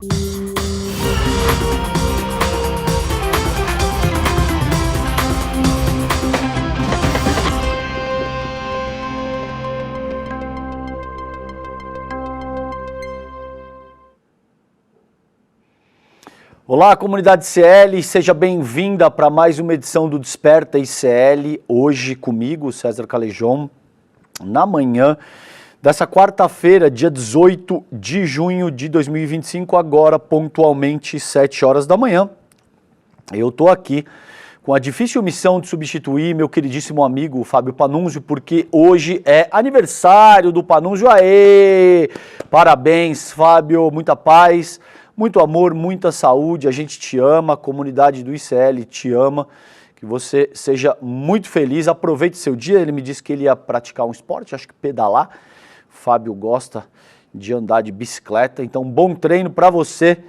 Olá, comunidade ICL, seja bem-vinda para mais uma edição do Desperta ICL, hoje comigo, César Calejón, na manhã dessa quarta-feira, dia 18 de junho de 2025, agora pontualmente 7 horas da manhã. Eu estou aqui com a difícil missão de substituir meu queridíssimo amigo Fábio Panunzio, porque hoje é aniversário do Panunzio. Aê! Parabéns, Fábio, muita paz. Muito amor, muita saúde, a gente te ama, a comunidade do ICL te ama, que você seja muito feliz, aproveite seu dia. Ele me disse que ele ia praticar um esporte, acho que pedalar. Fábio gosta de andar de bicicleta, então bom treino para você,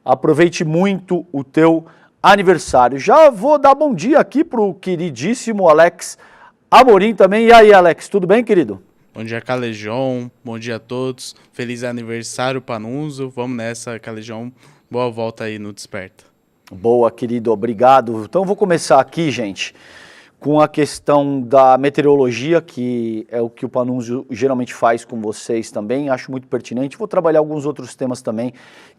aproveite muito o teu aniversário. Já vou dar bom dia aqui pro queridíssimo Alex Amorim também. E aí, Alex, tudo bem, querido? Bom dia, Calejón. Bom dia a todos. Feliz aniversário, Panunzio. Vamos nessa, Calejón. Boa volta aí no Desperta. Boa, querido. Obrigado. Então, vou começar aqui, gente, com a questão da meteorologia, que é o que o Panunzio geralmente faz com vocês também. Acho muito pertinente. Vou trabalhar alguns outros temas também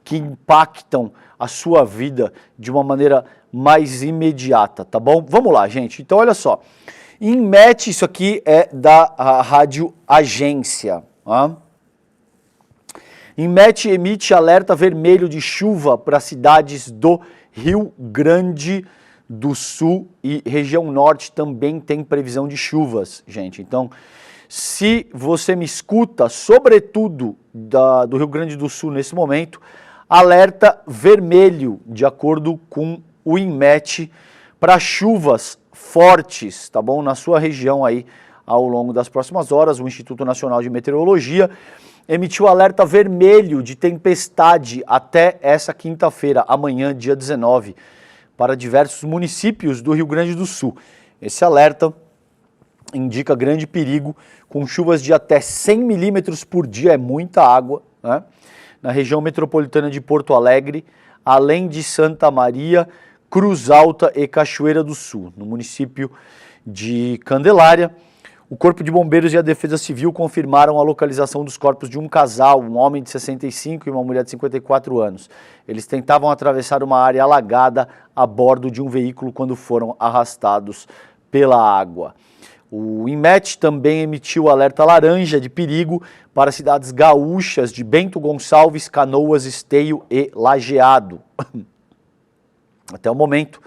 que impactam a sua vida de uma maneira mais imediata, tá bom? Vamos lá, gente. Então, olha só. INMET, isso aqui é da Rádio Agência. INMET emite alerta vermelho de chuva para cidades do Rio Grande do Sul e região norte também tem previsão de chuvas, gente. Então, se você me escuta, sobretudo do Rio Grande do Sul nesse momento, alerta vermelho, de acordo com o INMET, para chuvas fortes, tá bom? Na sua região aí, ao longo das próximas horas, o Instituto Nacional de Meteorologia emitiu alerta vermelho de tempestade até essa quinta-feira, amanhã, dia 19, para diversos municípios do Rio Grande do Sul. Esse alerta indica grande perigo, com chuvas de até 100 milímetros por dia, é muita água, né? Na região metropolitana de Porto Alegre, além de Santa Maria, Cruz Alta e Cachoeira do Sul. No município de Candelária, o Corpo de Bombeiros e a Defesa Civil confirmaram a localização dos corpos de um casal, um homem de 65 e uma mulher de 54 anos. Eles tentavam atravessar uma área alagada a bordo de um veículo quando foram arrastados pela água. O INMET também emitiu alerta laranja de perigo para cidades gaúchas de Bento Gonçalves, Canoas, Esteio e Lajeado. Até o momento,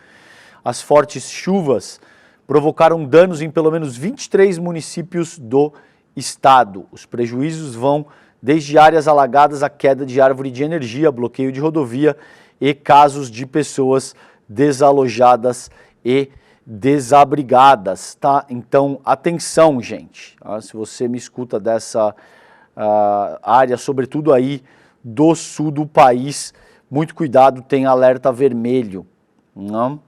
as fortes chuvas provocaram danos em pelo menos 23 municípios do estado. Os prejuízos vão desde áreas alagadas a queda de árvore de energia, bloqueio de rodovia e casos de pessoas desalojadas e desabrigadas, tá? Então, atenção, gente. Se você me escuta dessa área, sobretudo aí do sul do país, muito cuidado, tem alerta vermelho. Não?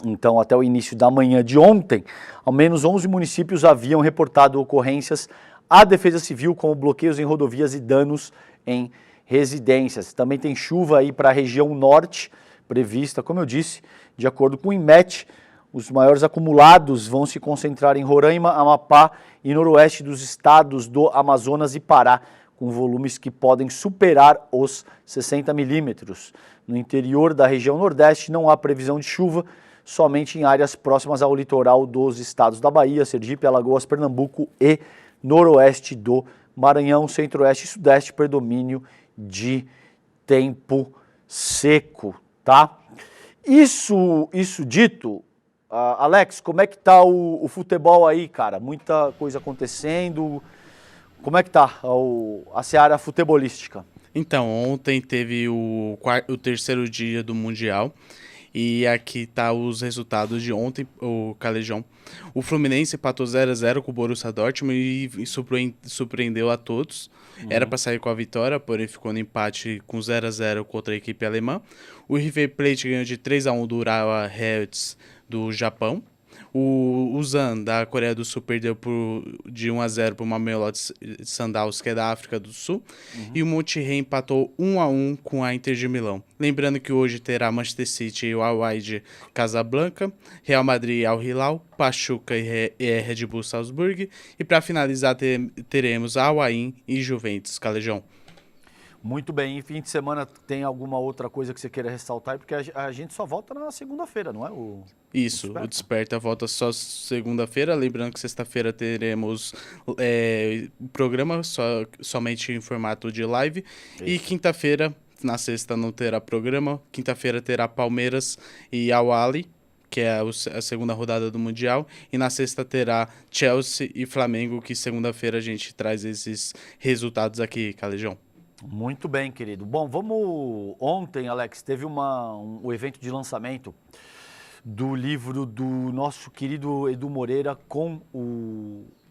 Então, até o início da manhã de ontem, ao menos 11 municípios haviam reportado ocorrências à Defesa Civil, como bloqueios em rodovias e danos em residências. Também tem chuva aí para a região norte, prevista, como eu disse, de acordo com o INMET. Os maiores acumulados vão se concentrar em Roraima, Amapá e noroeste dos estados do Amazonas e Pará, com volumes que podem superar os 60 milímetros. No interior da região nordeste não há previsão de chuva, somente em áreas próximas ao litoral dos estados da Bahia, Sergipe, Alagoas, Pernambuco e noroeste do Maranhão, centro-oeste e sudeste, predomínio de tempo seco, tá? Isso dito, Alex, como é que tá o futebol aí, cara? Muita coisa acontecendo. Como é que tá a seara futebolística? Então, ontem teve o terceiro dia do Mundial e aqui tá os resultados de ontem, o Calejón. O Fluminense empatou 0-0 com o Borussia Dortmund e surpreendeu a todos. Era para sair com a vitória, porém ficou no empate com 0-0 contra a equipe alemã. O River Plate ganhou de 3-1 do Urawa Reds do Japão. O Zan, da Coreia do Sul, perdeu de 1-0 para o Mamelodi Sundowns, que é da África do Sul. E o Monterrey empatou 1-1 com a Inter de Milão. Lembrando que hoje terá Manchester City e o Al-Wahid Casablanca, Real Madrid e Al-Hilal, Pachuca e Red Bull Salzburg. E para finalizar, teremos Al-Ain e Juventus Calejão. Muito bem, e fim de semana tem alguma outra coisa que você queira ressaltar? Porque a gente só volta na segunda-feira, não é? Isso, o Desperta volta só segunda-feira. Lembrando que sexta-feira teremos programa somente em formato de live. Isso. E quinta-feira, na sexta não terá programa. Quinta-feira terá Palmeiras e Al-Ahly, que é a segunda rodada do Mundial. E na sexta terá Chelsea e Flamengo, que segunda-feira a gente traz esses resultados aqui, Calejão. Muito bem, querido. Bom, ontem, Alex, teve um evento de lançamento do livro do nosso querido Edu Moreira com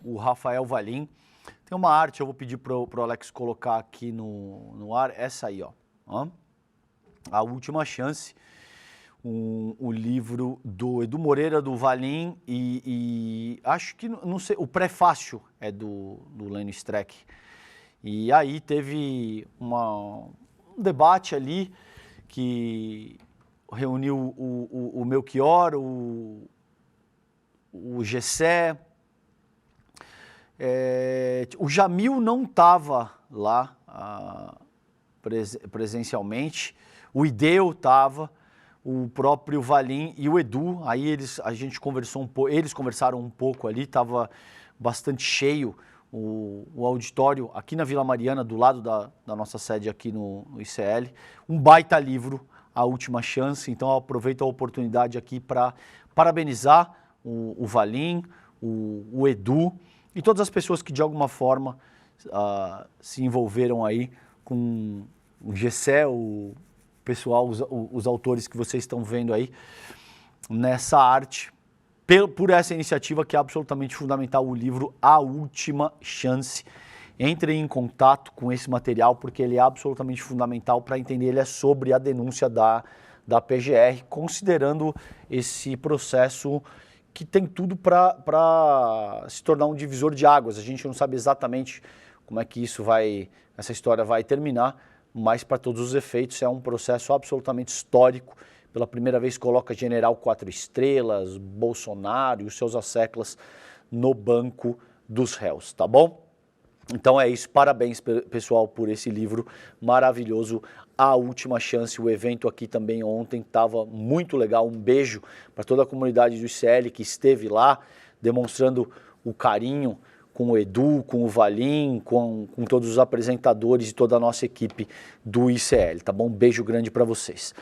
o Rafael Valim. Tem uma arte, eu vou pedir pro Alex colocar aqui no ar, essa aí, ó. A Última Chance, o livro do Edu Moreira, do Valim e acho que, não sei, o prefácio é do Lênio Streck. E aí teve um debate ali que reuniu o Melchior, o Gessé. O Jamil não estava lá presencialmente, o Ideu estava, o próprio Valim e o Edu. Aí a gente conversou um pouco, eles conversaram um pouco ali, estava bastante cheio o auditório aqui na Vila Mariana, do lado da nossa sede aqui no ICL. Um baita livro, A Última Chance. Então eu aproveito a oportunidade aqui para parabenizar o Valim, o Edu e todas as pessoas que de alguma forma se envolveram aí com o Gessé, o pessoal, os autores que vocês estão vendo aí nessa arte, por essa iniciativa que é absolutamente fundamental, o livro A Última Chance. Entrem em contato com esse material porque ele é absolutamente fundamental para entender. Ele é sobre a denúncia da PGR, considerando esse processo que tem tudo para se tornar um divisor de águas. A gente não sabe exatamente como é que essa história vai terminar, mas para todos os efeitos é um processo absolutamente histórico. Pela primeira vez coloca General 4 Estrelas, Bolsonaro e os seus asseclas no banco dos réus, tá bom? Então é isso, parabéns pessoal por esse livro maravilhoso, A Última Chance. O evento aqui também ontem estava muito legal, um beijo para toda a comunidade do ICL que esteve lá, demonstrando o carinho com o Edu, com o Valim, com todos os apresentadores e toda a nossa equipe do ICL, tá bom? Um beijo grande para vocês.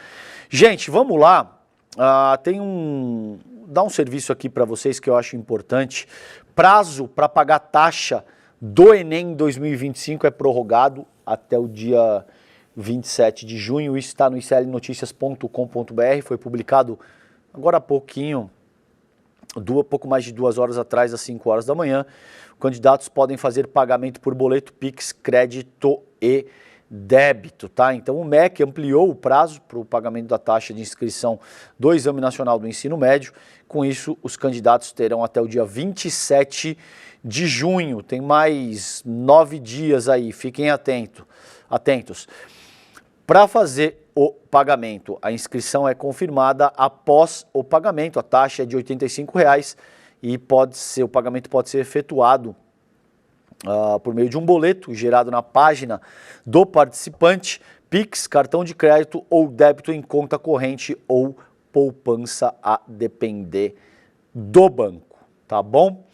Gente, vamos lá, dar um serviço aqui para vocês que eu acho importante. Prazo para pagar taxa do Enem 2025 é prorrogado até o dia 27 de junho, isso está no iclnoticias.com.br, foi publicado agora há pouquinho, pouco mais de 2 horas atrás, às 5 horas da manhã. Candidatos podem fazer pagamento por boleto, Pix, crédito e débito, tá? Então o MEC ampliou o prazo para o pagamento da taxa de inscrição do Exame Nacional do Ensino Médio. Com isso, os candidatos terão até o dia 27 de junho. Tem mais 9 dias aí, fiquem atentos. Para fazer o pagamento, a inscrição é confirmada após o pagamento. A taxa é de R$ 85,00 e o pagamento pode ser efetuado por meio de um boleto gerado na página do participante, Pix, cartão de crédito ou débito em conta corrente ou poupança, a depender do banco, tá bom?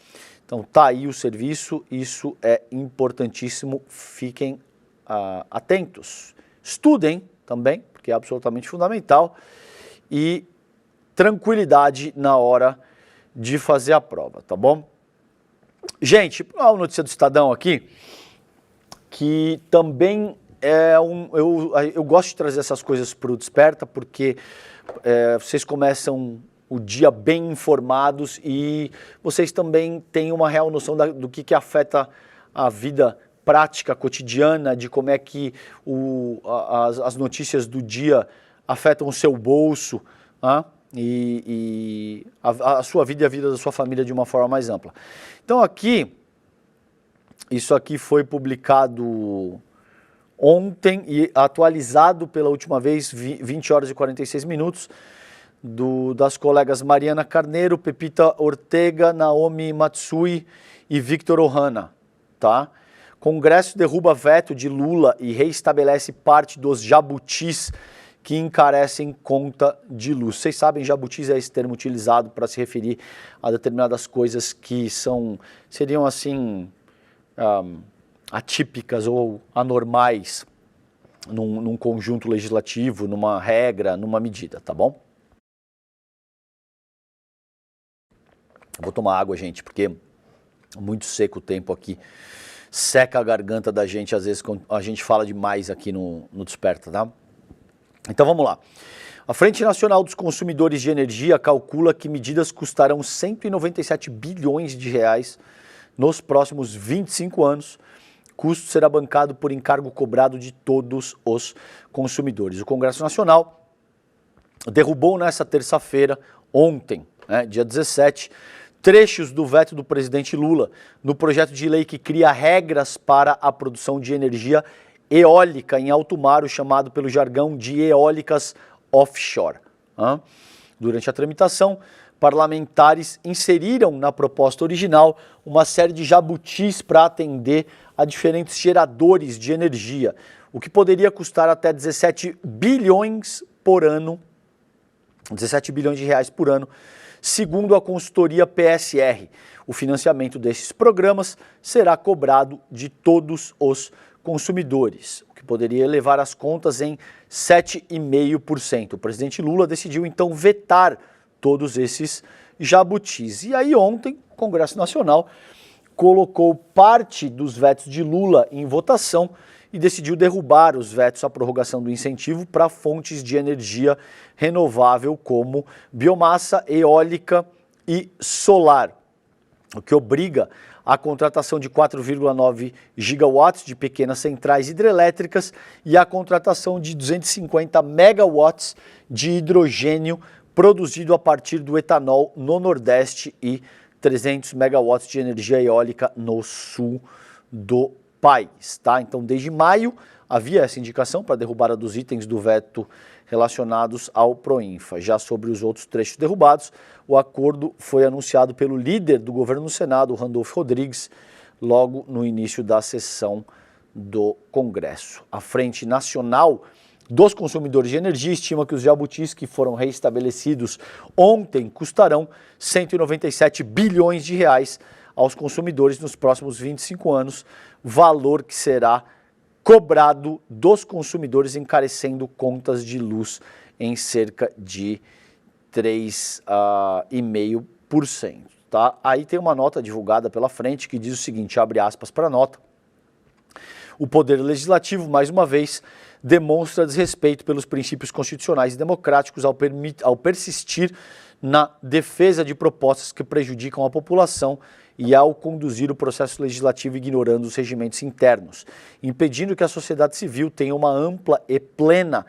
Então tá aí o serviço, isso é importantíssimo, fiquem atentos. Estudem também, porque é absolutamente fundamental, e tranquilidade na hora de fazer a prova, tá bom? Gente, uma notícia do Estadão aqui, que também eu gosto de trazer essas coisas para o Desperta, porque vocês começam o dia bem informados e vocês também têm uma real noção do que afeta a vida prática, cotidiana, de como é que as notícias do dia afetam o seu bolso. e a sua vida e a vida da sua família de uma forma mais ampla. Então aqui, isso aqui foi publicado ontem e atualizado pela última vez, 20 horas e 46 minutos, das colegas Mariana Carneiro, Pepita Ortega, Naomi Matsui e Victor Ohana, tá? Congresso derruba veto de Lula e reestabelece parte dos jabutis que encarecem conta de luz. Vocês sabem, jabutis é esse termo utilizado para se referir a determinadas coisas que seriam assim atípicas ou anormais num conjunto legislativo, numa regra, numa medida, tá bom? Vou tomar água, gente, porque é muito seco o tempo aqui. Seca a garganta da gente, às vezes, quando a gente fala demais aqui no Desperta, tá? Então vamos lá. A Frente Nacional dos Consumidores de Energia calcula que medidas custarão 197 bilhões de reais nos próximos 25 anos. O custo será bancado por encargo cobrado de todos os consumidores. O Congresso Nacional derrubou nessa terça-feira, ontem, dia 17, trechos do veto do presidente Lula no projeto de lei que cria regras para a produção de energia eólica em alto mar, o chamado pelo jargão de eólicas offshore. Durante a tramitação, parlamentares inseriram na proposta original uma série de jabutis para atender a diferentes geradores de energia, o que poderia custar até 17 bilhões por ano, 17 bilhões de reais por ano, segundo a consultoria PSR. O financiamento desses programas será cobrado de todos os consumidores, o que poderia elevar as contas em 7,5%. O presidente Lula decidiu então vetar todos esses jabutis. E aí ontem o Congresso Nacional colocou parte dos vetos de Lula em votação e decidiu derrubar os vetos à prorrogação do incentivo para fontes de energia renovável como biomassa, eólica e solar, o que obriga a contratação de 4,9 gigawatts de pequenas centrais hidrelétricas e a contratação de 250 megawatts de hidrogênio produzido a partir do etanol no Nordeste e 300 megawatts de energia eólica no sul do país, tá? Então, desde maio, havia essa indicação para a derrubada dos itens do veto relacionados ao Proinfa. Já sobre os outros trechos derrubados, o acordo foi anunciado pelo líder do governo no Senado, Randolfo Rodrigues, logo no início da sessão do Congresso. A Frente Nacional dos Consumidores de Energia estima que os jabutis que foram reestabelecidos ontem custarão 197 bilhões de reais aos consumidores nos próximos 25 anos, valor que será cobrado dos consumidores, encarecendo contas de luz em cerca de 3,5%. Tá? Aí tem uma nota divulgada pela frente que diz o seguinte, abre aspas para a nota: o Poder Legislativo, mais uma vez, demonstra desrespeito pelos princípios constitucionais e democráticos ao persistir na defesa de propostas que prejudicam a população e ao conduzir o processo legislativo ignorando os regimentos internos, impedindo que a sociedade civil tenha uma ampla e plena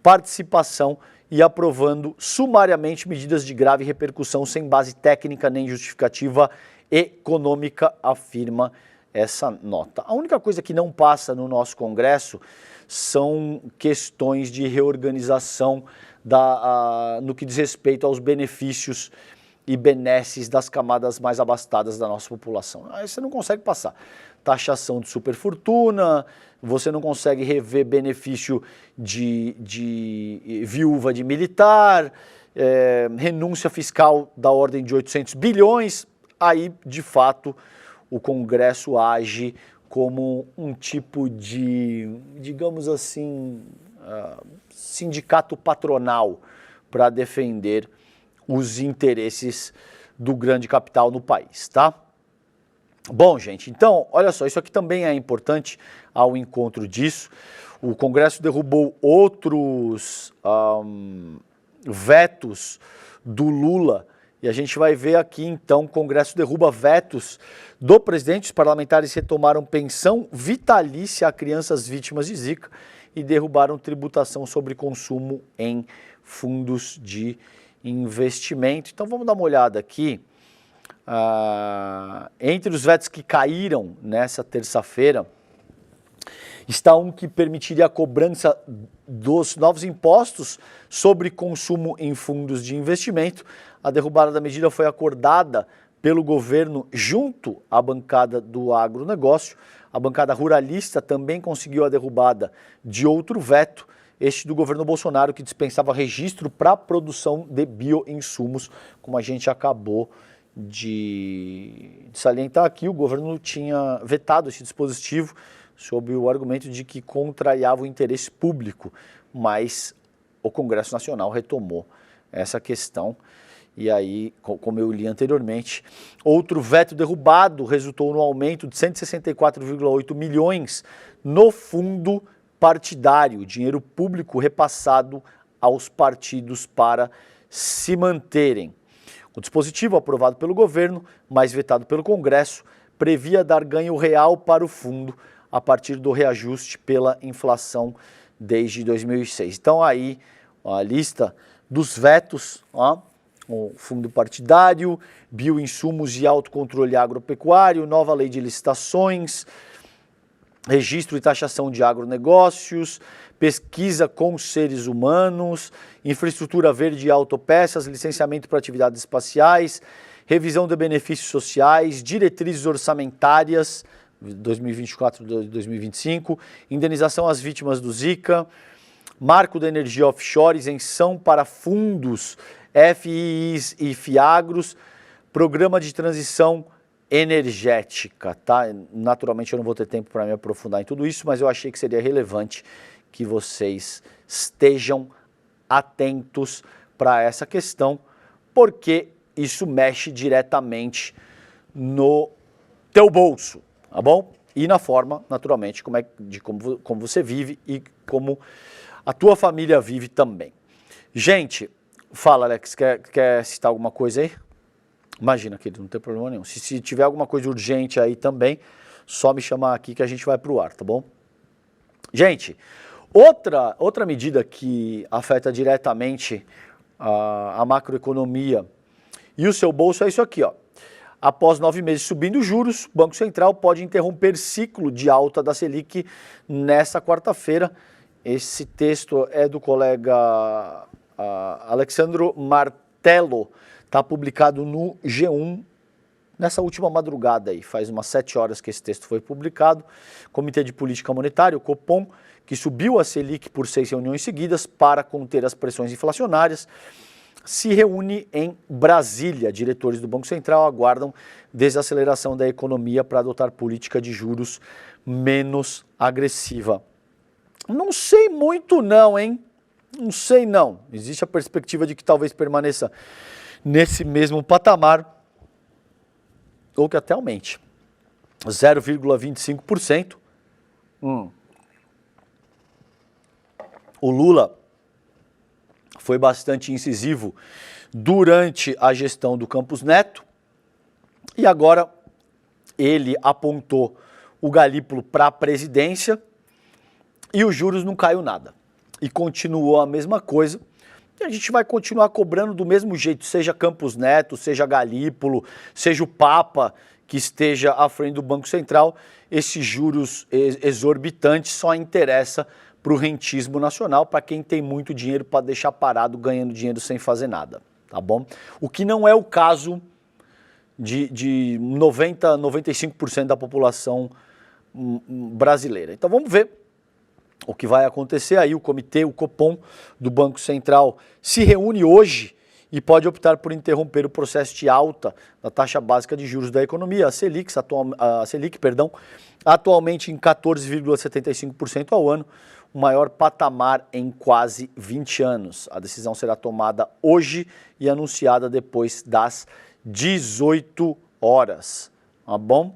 participação e aprovando sumariamente medidas de grave repercussão sem base técnica nem justificativa econômica, afirma essa nota. A única coisa que não passa no nosso Congresso são questões de reorganização no que diz respeito aos benefícios e benesses das camadas mais abastadas da nossa população. Aí você não consegue passar. Taxação de superfortuna, você não consegue rever benefício de viúva de militar, renúncia fiscal da ordem de 800 bilhões, aí, de fato, o Congresso age como um tipo de, digamos assim, sindicato patronal para defender os interesses do grande capital no país, tá? Bom, gente, então, olha só, isso aqui também é importante ao encontro disso. O Congresso derrubou outros vetos do Lula e a gente vai ver aqui, então, o Congresso derruba vetos do presidente. Os parlamentares retomaram pensão vitalícia a crianças vítimas de Zika e derrubaram tributação sobre consumo em fundos de investimento. Então vamos dar uma olhada aqui. Entre os vetos que caíram nessa terça-feira, está um que permitiria a cobrança dos novos impostos sobre consumo em fundos de investimento. A derrubada da medida foi acordada pelo governo junto à bancada do agronegócio. A bancada ruralista também conseguiu a derrubada de outro veto, este do governo Bolsonaro, que dispensava registro para a produção de bioinsumos, como a gente acabou de salientar aqui. O governo tinha vetado esse dispositivo sob o argumento de que contrariava o interesse público, mas o Congresso Nacional retomou essa questão. E aí, como eu li anteriormente, outro veto derrubado resultou no aumento de 164,8 milhões no fundo partidário, dinheiro público repassado aos partidos para se manterem. O dispositivo, aprovado pelo governo, mas vetado pelo Congresso, previa dar ganho real para o fundo a partir do reajuste pela inflação desde 2006. Então aí a lista dos vetos, o fundo partidário, bioinsumos e autocontrole agropecuário, nova lei de licitações, registro e taxação de agronegócios, pesquisa com seres humanos, infraestrutura verde e autopeças, licenciamento para atividades espaciais, revisão de benefícios sociais, diretrizes orçamentárias, 2024-2025, indenização às vítimas do Zika, marco da energia offshore, isenção para fundos, FIIs e FIAGROS, programa de transição energética, tá? Naturalmente eu não vou ter tempo para me aprofundar em tudo isso, mas eu achei que seria relevante que vocês estejam atentos para essa questão, porque isso mexe diretamente no teu bolso, tá bom? E na forma, naturalmente, como você vive e como a tua família vive também. Gente, fala, Alex, quer citar alguma coisa aí? Imagina, querido, não tem problema nenhum. Se tiver alguma coisa urgente aí também, só me chamar aqui que a gente vai pro ar, tá bom? Gente, outra medida que afeta diretamente a macroeconomia e o seu bolso é isso aqui, ó. Após 9 meses subindo os juros, o Banco Central pode interromper ciclo de alta da Selic nessa quarta-feira. Esse texto é do colega Alexandro Martello, está publicado no G1 nessa última madrugada aí, faz umas 7 horas que esse texto foi publicado. Comitê de Política Monetária, o Copom, que subiu a Selic por 6 reuniões seguidas para conter as pressões inflacionárias, se reúne em Brasília. Diretores do Banco Central aguardam desaceleração da economia para adotar política de juros menos agressiva. Não sei muito não, hein? Não sei não. Existe a perspectiva de que talvez permaneça nesse mesmo patamar ou que até aumente. 0,25%. O Lula foi bastante incisivo durante a gestão do Campos Neto e agora ele apontou o Galípolo para a presidência e os juros não caiu nada. E continuou a mesma coisa. E a gente vai continuar cobrando do mesmo jeito, seja Campos Neto, seja Galípolo, seja o Papa que esteja à frente do Banco Central. Esses juros exorbitantes só interessa para o rentismo nacional, para quem tem muito dinheiro para deixar parado ganhando dinheiro sem fazer nada, tá bom? O que não é o caso de 95% da população brasileira. Então vamos ver o que vai acontecer aí. O comitê, o Copom do Banco Central se reúne hoje e pode optar por interromper o processo de alta da taxa básica de juros da economia, a Selic, atualmente em 14,75% ao ano, o maior patamar em quase 20 anos. A decisão será tomada hoje e anunciada depois das 18 horas, tá bom?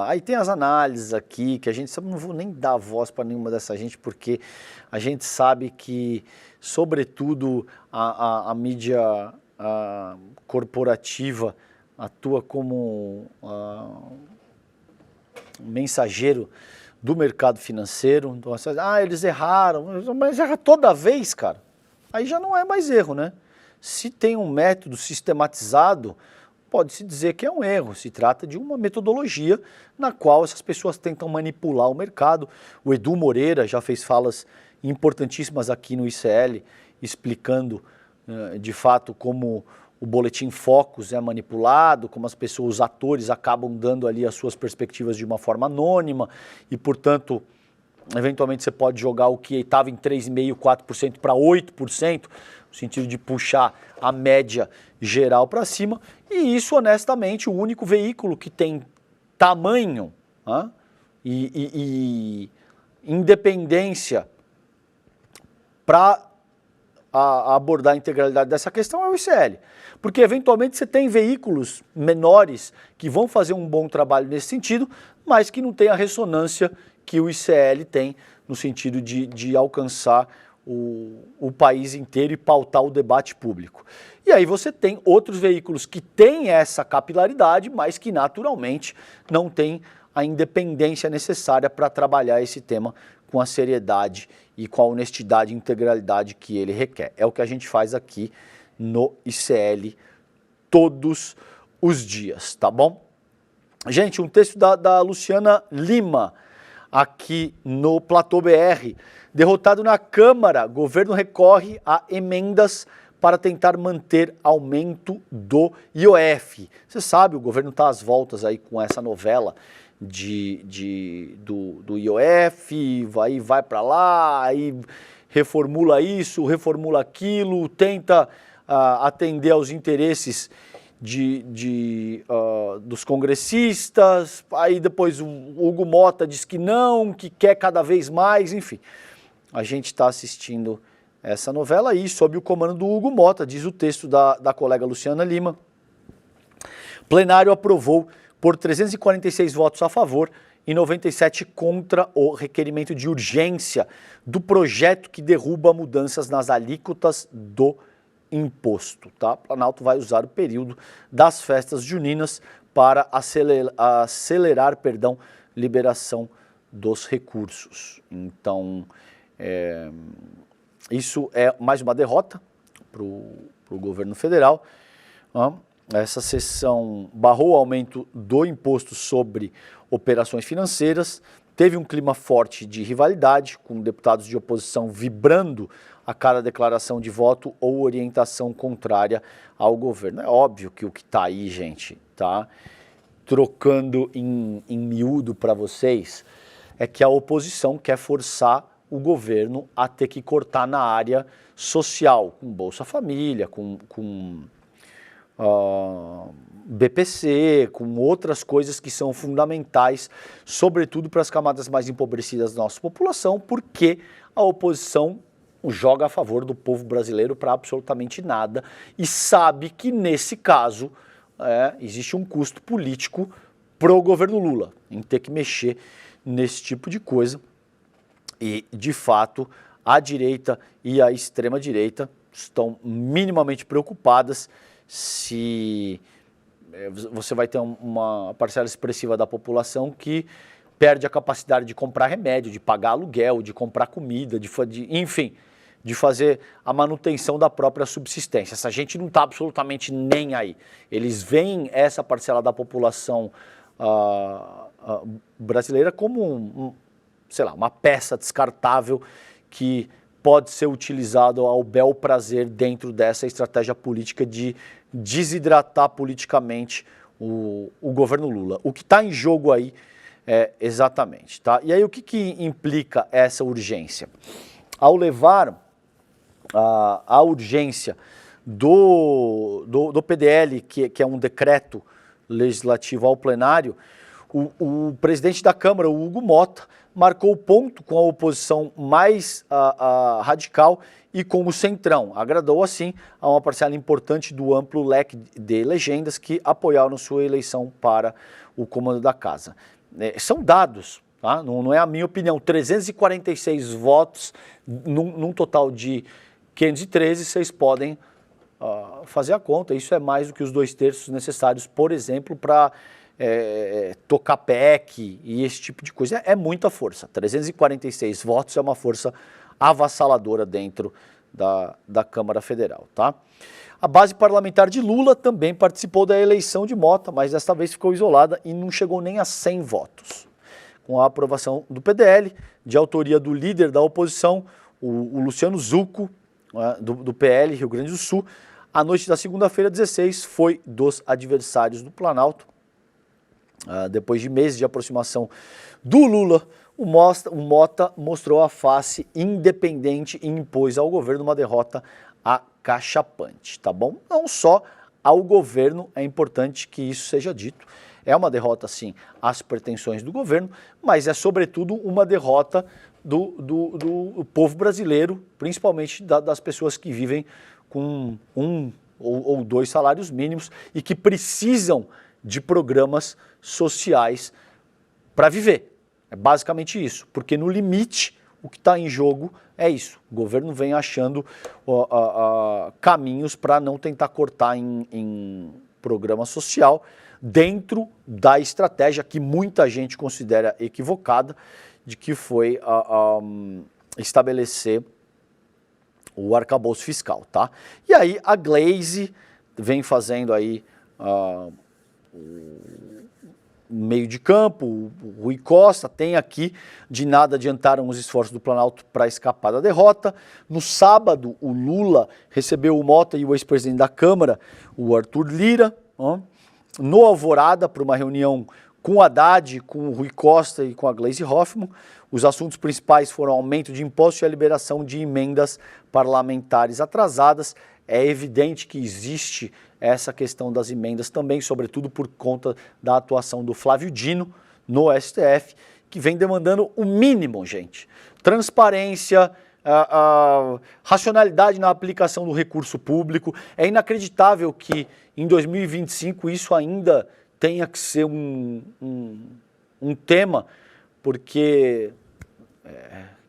Aí tem as análises aqui, que a gente sabe, não vou nem dar voz para nenhuma dessa gente, porque a gente sabe que, sobretudo, a mídia corporativa atua como mensageiro do mercado financeiro. Então, eles erraram, mas erra toda vez, cara. aí já não é mais erro, né? Se tem um método sistematizado, pode-se dizer que é um erro. Se trata de uma metodologia na qual essas pessoas tentam manipular o mercado. O Edu Moreira já fez falas importantíssimas aqui no ICL, explicando de fato como o boletim Focus é manipulado, como as pessoas, os atores acabam dando ali as suas perspectivas de uma forma anônima e, portanto, eventualmente você pode jogar o que estava em 3,5%, 4% para 8%, no sentido de puxar a média geral para cima, e isso, honestamente, o único veículo que tem tamanho e independência para abordar a integralidade dessa questão é o ICL. Porque, eventualmente, você tem veículos menores que vão fazer um bom trabalho nesse sentido, mas que não tem a ressonância que o ICL tem no sentido de alcançar o país inteiro e pautar o debate público. E aí você tem outros veículos que têm essa capilaridade, mas que naturalmente não têm a independência necessária para trabalhar esse tema com a seriedade e com a honestidade e integralidade que ele requer. É o que a gente faz aqui no ICL todos os dias, tá bom? Gente, um texto da Luciana Lima, aqui no Platô BR. Derrotado na Câmara, governo recorre a emendas para tentar manter aumento do IOF. Você sabe, o governo está às voltas aí com essa novela do IOF, vai para lá, aí reformula isso, reformula aquilo, tenta atender aos interesses dos congressistas, aí depois o Hugo Mota diz que não, que quer cada vez mais, enfim. A gente está assistindo essa novela aí, sob o comando do Hugo Mota, diz o texto da colega Luciana Lima. Plenário aprovou por 346 votos a favor e 97 contra o requerimento de urgência do projeto que derruba mudanças nas alíquotas do imposto, tá? O Planalto vai usar o período das festas juninas para acelerar liberação dos recursos. Então, isso é mais uma derrota para o governo federal. Essa sessão barrou o aumento do imposto sobre operações financeiras, teve um clima forte de rivalidade, com deputados de oposição vibrando a cada declaração de voto ou orientação contrária ao governo. É óbvio que o que está aí, gente, tá trocando em miúdo para vocês, é que a oposição quer forçar o governo a ter que cortar na área social, com Bolsa Família, com BPC, com outras coisas que são fundamentais, sobretudo para as camadas mais empobrecidas da nossa população, porque a oposição joga a favor do povo brasileiro para absolutamente nada e sabe que, nesse caso, existe um custo político pro governo Lula em ter que mexer nesse tipo de coisa. E, de fato, a direita e a extrema-direita estão minimamente preocupadas se você vai ter uma parcela expressiva da população que perde a capacidade de comprar remédio, de pagar aluguel, de comprar comida, enfim, de fazer a manutenção da própria subsistência. Essa gente não está absolutamente nem aí. Eles veem essa parcela da população brasileira como sei lá, uma peça descartável que pode ser utilizada ao bel prazer dentro dessa estratégia política de desidratar politicamente o governo Lula. O que está em jogo aí exatamente, tá? E aí o que implica essa urgência? Ao levar a urgência do PDL, que é um decreto legislativo ao plenário, o presidente da Câmara, o Hugo Mota, marcou o ponto com a oposição mais radical e com o centrão. Agradou, assim, a uma parcela importante do amplo leque de legendas que apoiaram sua eleição para o comando da casa. São dados, tá? Não é a minha opinião. 346 votos num total de 513, vocês podem fazer a conta. Isso é mais do que os 2/3 necessários, por exemplo, para tocar PEC e esse tipo de coisa. É muita força. 346 votos é uma força avassaladora dentro da Câmara Federal, tá? A base parlamentar de Lula também participou da eleição de Mota, mas desta vez ficou isolada e não chegou nem a 100 votos. Com a aprovação do PDL, de autoria do líder da oposição, o Luciano Zucco, do PL, Rio Grande do Sul, a noite da segunda-feira, 16, foi dos adversários do Planalto. Depois de meses de aproximação do Lula, o Mota mostrou a face independente e impôs ao governo uma derrota acachapante, tá bom? Não só ao governo, é importante que isso seja dito. É uma derrota, sim, às pretensões do governo, mas é, sobretudo, uma derrota do povo brasileiro, principalmente das pessoas que vivem com um ou dois salários mínimos e que precisam de programas sociais para viver. É basicamente isso, porque no limite o que está em jogo é isso. O governo vem achando caminhos para não tentar cortar em programa social dentro da estratégia que muita gente considera equivocada, de que foi estabelecer o arcabouço fiscal, tá? E aí a Glaze vem fazendo aí meio de campo, o Rui Costa tem aqui, de nada adiantaram os esforços do Planalto para escapar da derrota. No sábado, o Lula recebeu o Mota e o ex-presidente da Câmara, o Arthur Lira, no Alvorada, para uma reunião com o Haddad, com o Rui Costa e com a Gleisi Hoffmann. Os assuntos principais foram aumento de impostos e a liberação de emendas parlamentares atrasadas. É evidente que existe essa questão das emendas também, sobretudo por conta da atuação do Flávio Dino no STF, que vem demandando o mínimo, gente. Transparência, racionalidade na aplicação do recurso público. É inacreditável que em 2025 isso ainda tenha que ser um tema, porque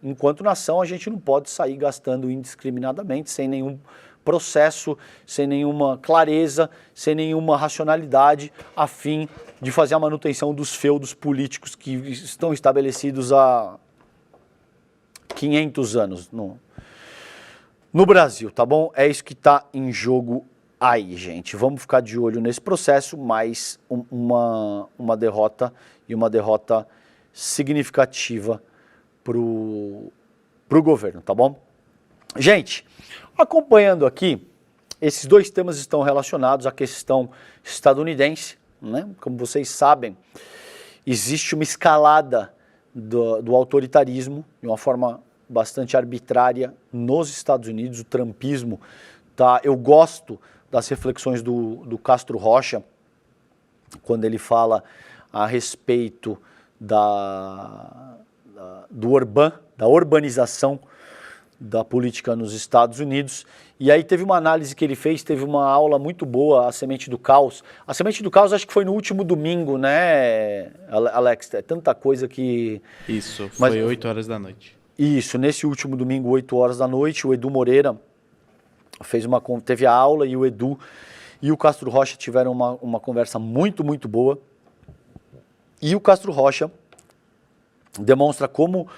enquanto nação a gente não pode sair gastando indiscriminadamente, sem nenhum processo, sem nenhuma clareza, sem nenhuma racionalidade, a fim de fazer a manutenção dos feudos políticos que estão estabelecidos há 500 anos no Brasil, tá bom? É isso que está em jogo aí, gente. Vamos ficar de olho nesse processo, mas uma derrota, e uma derrota significativa pro governo, tá bom? Gente, acompanhando aqui, esses dois temas estão relacionados à questão estadunidense, né? Como vocês sabem, existe uma escalada do autoritarismo de uma forma bastante arbitrária nos Estados Unidos. O trumpismo, tá? Eu gosto das reflexões do Castro Rocha, quando ele fala a respeito da urbanização da política nos Estados Unidos. E aí teve uma análise que ele fez, teve uma aula muito boa, A Semente do Caos. A Semente do Caos acho que foi no último domingo, né, Alex? É tanta coisa que... Isso, foi 8 horas da noite. Isso, nesse último domingo, 8 horas da noite, o Edu Moreira teve a aula, e o Edu e o Castro Rocha tiveram uma conversa muito, muito boa. E o Castro Rocha demonstra como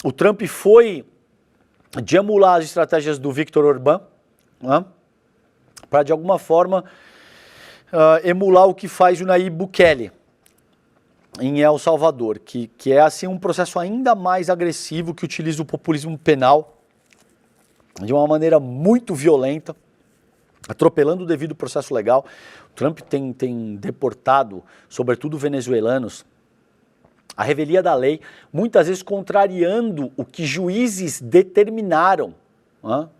o Trump foi de emular as estratégias do Viktor Orbán, né, para de alguma forma emular o que faz o Nayib Bukele em El Salvador, que é assim um processo ainda mais agressivo, que utiliza o populismo penal de uma maneira muito violenta, atropelando o devido processo legal. O Trump tem deportado, sobretudo venezuelanos, a revelia da lei, muitas vezes contrariando o que juízes determinaram.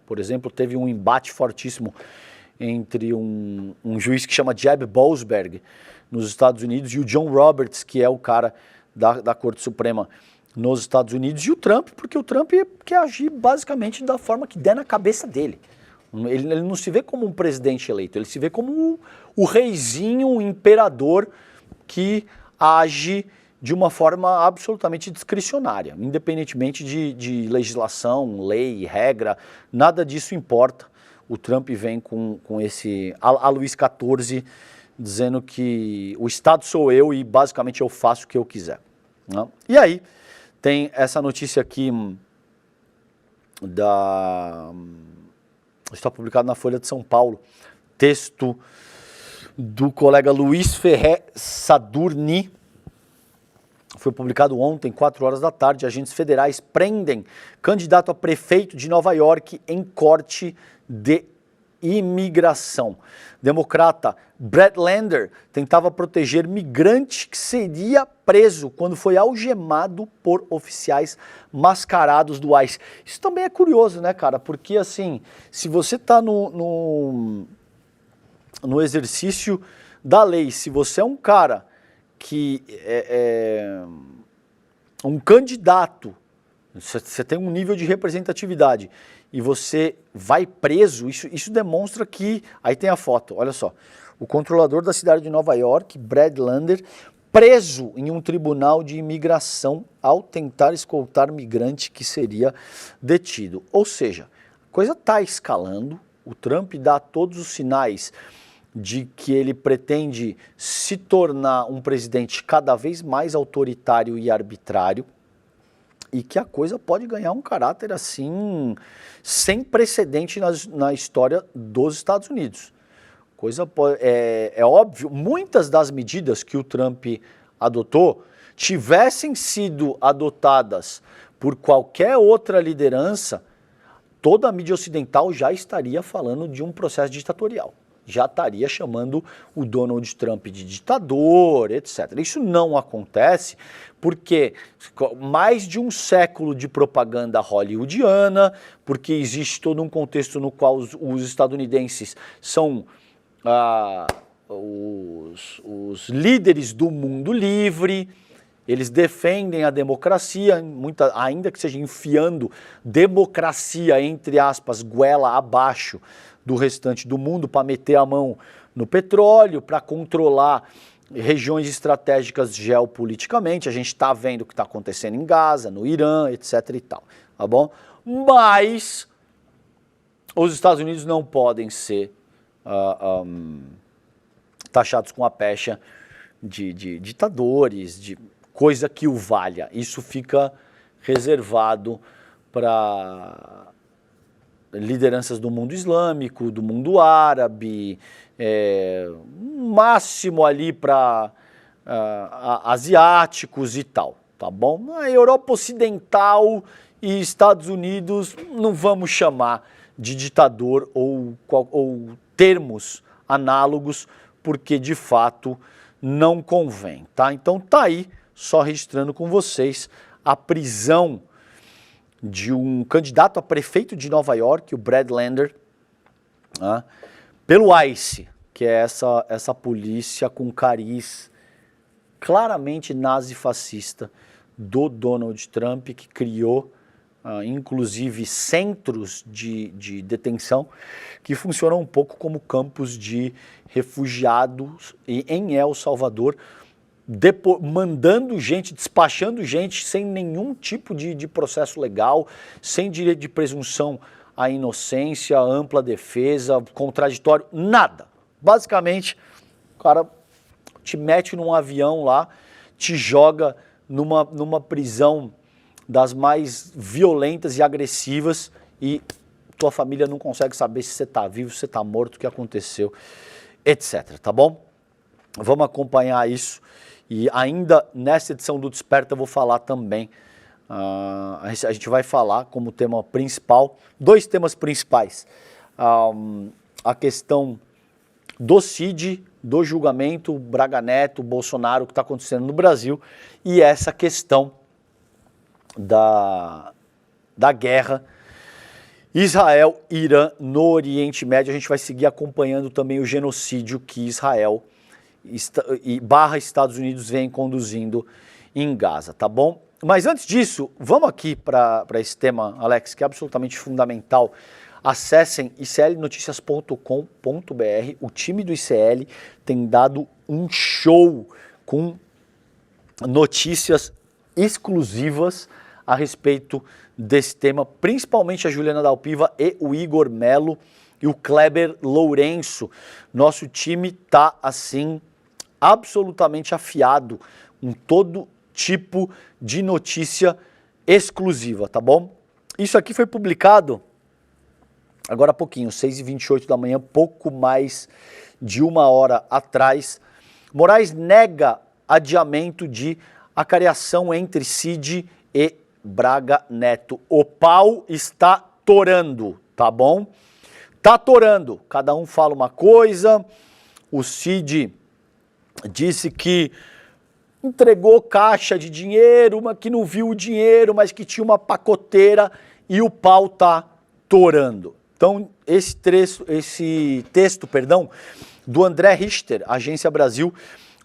Por exemplo, teve um embate fortíssimo entre um juiz que chama Jeb Boasberg, nos Estados Unidos, e o John Roberts, que é o cara da Corte Suprema nos Estados Unidos, e o Trump, porque o Trump quer agir basicamente da forma que der na cabeça dele. Ele não se vê como um presidente eleito, ele se vê como o reizinho, o imperador que age de uma forma absolutamente discricionária, independentemente de legislação, lei, regra, nada disso importa. O Trump vem com esse, a Luís XIV, dizendo que o Estado sou eu e basicamente eu faço o que eu quiser, né? E aí tem essa notícia aqui está publicado na Folha de São Paulo, texto do colega Luiz Ferré Sadurni, foi publicado ontem, 4 horas da tarde. Agentes federais prendem candidato a prefeito de Nova York em corte de imigração. Democrata Brad Lander tentava proteger migrante que seria preso quando foi algemado por oficiais mascarados do ICE. Isso também é curioso, né, cara? Porque, assim, se você está no exercício da lei, se você é um cara que é um candidato, você tem um nível de representatividade e você vai preso, isso demonstra que... Aí tem a foto, olha só. O controlador da cidade de Nova York, Brad Lander, preso em um tribunal de imigração ao tentar escoltar migrante que seria detido. Ou seja, a coisa está escalando, o Trump dá todos os sinais de que ele pretende se tornar um presidente cada vez mais autoritário e arbitrário, e que a coisa pode ganhar um caráter assim, sem precedente na história dos Estados Unidos. É óbvio, muitas das medidas que o Trump adotou tivessem sido adotadas por qualquer outra liderança, toda a mídia ocidental já estaria falando de um processo ditatorial. Já estaria chamando o Donald Trump de ditador, etc. Isso não acontece porque mais de um século de propaganda hollywoodiana, porque existe todo um contexto no qual os estadunidenses são os líderes do mundo livre, eles defendem a democracia, ainda que seja enfiando democracia, entre aspas, goela abaixo do restante do mundo, para meter a mão no petróleo, para controlar regiões estratégicas geopoliticamente. A gente está vendo o que está acontecendo em Gaza, no Irã, etc. e tal, tá bom? Mas os Estados Unidos não podem ser taxados com a pecha de ditadores, de coisa que o valha. Isso fica reservado para lideranças do mundo islâmico, do mundo árabe, máximo ali para asiáticos e tal, tá bom? A Europa Ocidental e Estados Unidos não vamos chamar de ditador ou termos análogos, porque de fato não convém, tá? Então tá aí, só registrando com vocês a prisão de um candidato a prefeito de Nova York, o Brad Lander, pelo ICE, que é essa polícia com cariz claramente nazi-fascista do Donald Trump, que criou inclusive centros de detenção que funcionam um pouco como campos de refugiados em El Salvador, mandando gente, despachando gente sem nenhum tipo de processo legal, sem direito de presunção à inocência, ampla defesa, contraditório, nada. Basicamente, o cara te mete num avião lá, te joga numa prisão das mais violentas e agressivas e tua família não consegue saber se você está vivo, se você está morto, o que aconteceu, etc. Tá bom? Vamos acompanhar isso. E ainda nessa edição do Desperta eu vou falar também, a gente vai falar como tema principal, 2 temas principais, a questão do CID, do julgamento, Braga Neto, Bolsonaro, o que está acontecendo no Brasil, e essa questão da guerra Israel-Irã no Oriente Médio. A gente vai seguir acompanhando também o genocídio que Israel / Estados Unidos vem conduzindo em Gaza, tá bom? Mas antes disso, vamos aqui para esse tema, Alex, que é absolutamente fundamental. Acessem iclnoticias.com.br, o time do ICL tem dado um show com notícias exclusivas a respeito desse tema, principalmente a Juliana Dalpiva e o Igor Melo e o Kleber Lourenço. Nosso time tá assim absolutamente afiado com todo tipo de notícia exclusiva, tá bom? Isso aqui foi publicado agora há pouquinho, 6h28 da manhã, pouco mais de 1 hora atrás. Moraes nega adiamento de acariação entre Cid e Braga Neto. O pau está torando, tá bom? Tá torando. Cada um fala uma coisa. O Cid disse que entregou caixa de dinheiro, mas que não viu o dinheiro, mas que tinha uma pacoteira, e o pau tá torando. Então, esse texto, do André Richter, Agência Brasil,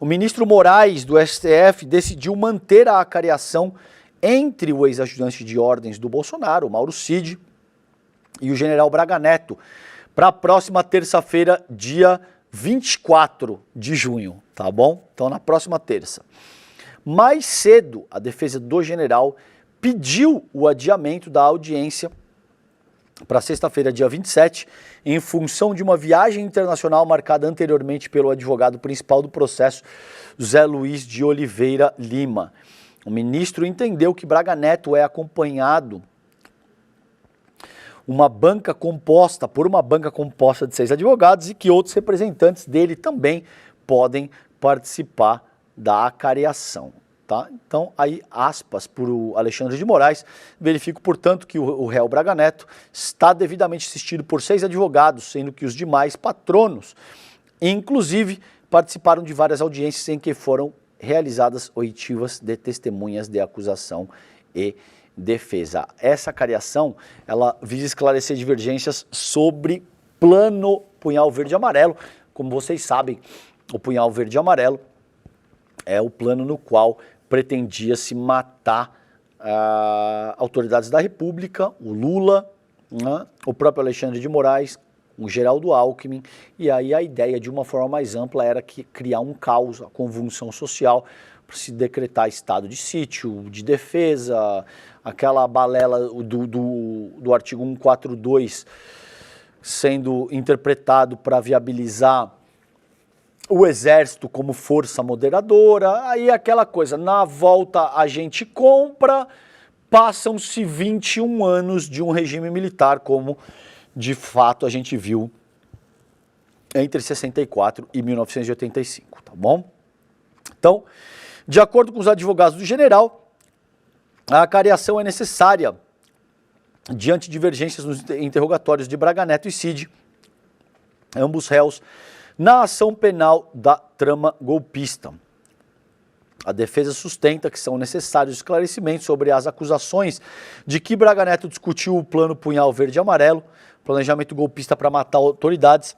o ministro Moraes do STF decidiu manter a acariação entre o ex-ajudante de ordens do Bolsonaro, o Mauro Cid, e o general Braga Neto, para a próxima terça-feira, dia 24 de junho, tá bom? Então, na próxima terça. Mais cedo, a defesa do general pediu o adiamento da audiência para sexta-feira, dia 27, em função de uma viagem internacional marcada anteriormente pelo advogado principal do processo, Zé Luiz de Oliveira Lima. O ministro entendeu que Braga Neto é acompanhado por uma banca composta de 6 advogados e que outros representantes dele também podem participar da acariação. Tá? Então, aí, aspas por Alexandre de Moraes, verifico, portanto, que o réu Braga Neto está devidamente assistido por 6 advogados, sendo que os demais patronos, inclusive, participaram de várias audiências em que foram realizadas oitivas de testemunhas de acusação e defesa. Essa acariação, ela visa esclarecer divergências sobre plano punhal verde e amarelo. Como vocês sabem, o punhal verde e amarelo é o plano no qual pretendia-se matar autoridades da República, o Lula, né, o próprio Alexandre de Moraes, o Geraldo Alckmin, e aí a ideia de uma forma mais ampla era criar um caos, a convulsão social, para se decretar estado de sítio, de defesa, aquela balela do artigo 142 sendo interpretado para viabilizar o exército como força moderadora, aí aquela coisa, na volta a gente compra, passam-se 21 anos de um regime militar, como de fato a gente viu entre 64 e 1985, tá bom? Então, de acordo com os advogados do general, a acariação é necessária diante de divergências nos interrogatórios de Braga Neto e Cid, ambos réus, na ação penal da trama golpista. A defesa sustenta que são necessários esclarecimentos sobre as acusações de que Braga Neto discutiu o plano punhal verde e amarelo, planejamento golpista para matar autoridades,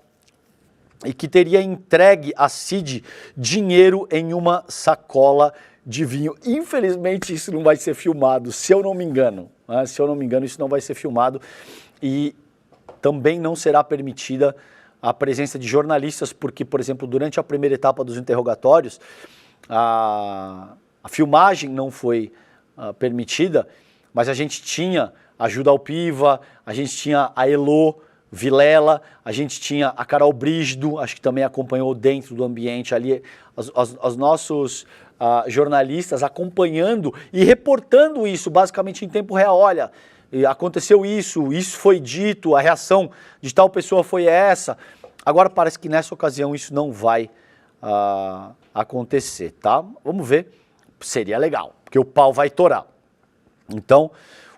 e que teria entregue a Cid dinheiro em uma sacola de vinho. Infelizmente isso não vai ser filmado, se eu não me engano. Né? Se eu não me engano, isso não vai ser filmado e também não será permitida a presença de jornalistas, porque, por exemplo, durante a primeira etapa dos interrogatórios, a filmagem não foi permitida, mas a gente tinha a Juda Alpiva, a gente tinha a Elô Vilela, a gente tinha a Carol Brígido, acho que também acompanhou dentro do ambiente ali, os nossos jornalistas acompanhando e reportando isso, basicamente em tempo real. Olha, aconteceu isso foi dito, a reação de tal pessoa foi essa. Agora parece que nessa ocasião isso não vai acontecer, tá? Vamos ver, seria legal, porque o pau vai torar. Então,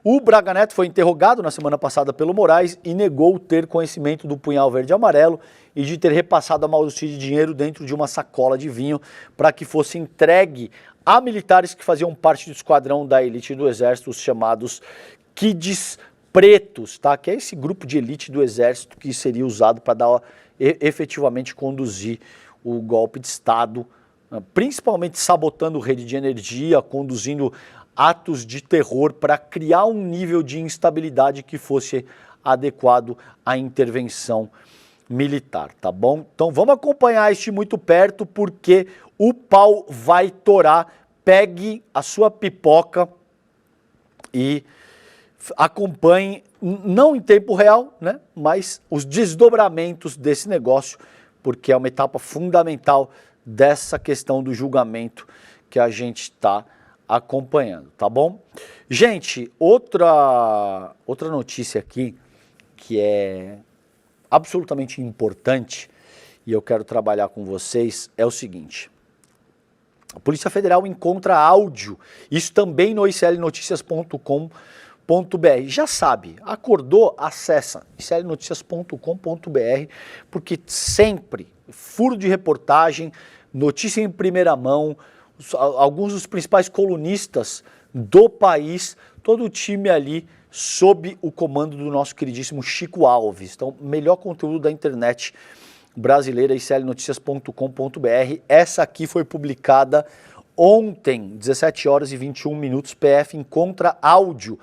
o Braga Neto foi interrogado na semana passada pelo Moraes e negou ter conhecimento do punhal verde e amarelo e de ter repassado a Mauro Cid dinheiro dentro de uma sacola de vinho para que fosse entregue a militares que faziam parte do esquadrão da elite do Exército, os chamados Kids Pretos, tá? Que é esse grupo de elite do Exército que seria usado para efetivamente conduzir o golpe de Estado, principalmente sabotando rede de energia, conduzindo atos de terror para criar um nível de instabilidade que fosse adequado à intervenção militar, tá bom? Então vamos acompanhar este muito perto, porque o pau vai torar. Pegue a sua pipoca e acompanhe, não em tempo real, né, mas os desdobramentos desse negócio, porque é uma etapa fundamental dessa questão do julgamento que a gente está acompanhando, tá bom? Gente, outra notícia aqui que é absolutamente importante e eu quero trabalhar com vocês é o seguinte. A Polícia Federal encontra áudio, isso também no iclnoticias.com.br. Já sabe, acordou, acessa iclnoticias.com.br, porque sempre furo de reportagem, notícia em primeira mão, alguns dos principais colunistas do país, todo o time ali sob o comando do nosso queridíssimo Chico Alves. Então, melhor conteúdo da internet brasileira, iclnoticias.com.br. Essa aqui foi publicada ontem, 17 horas e 21 minutos, PF encontra áudio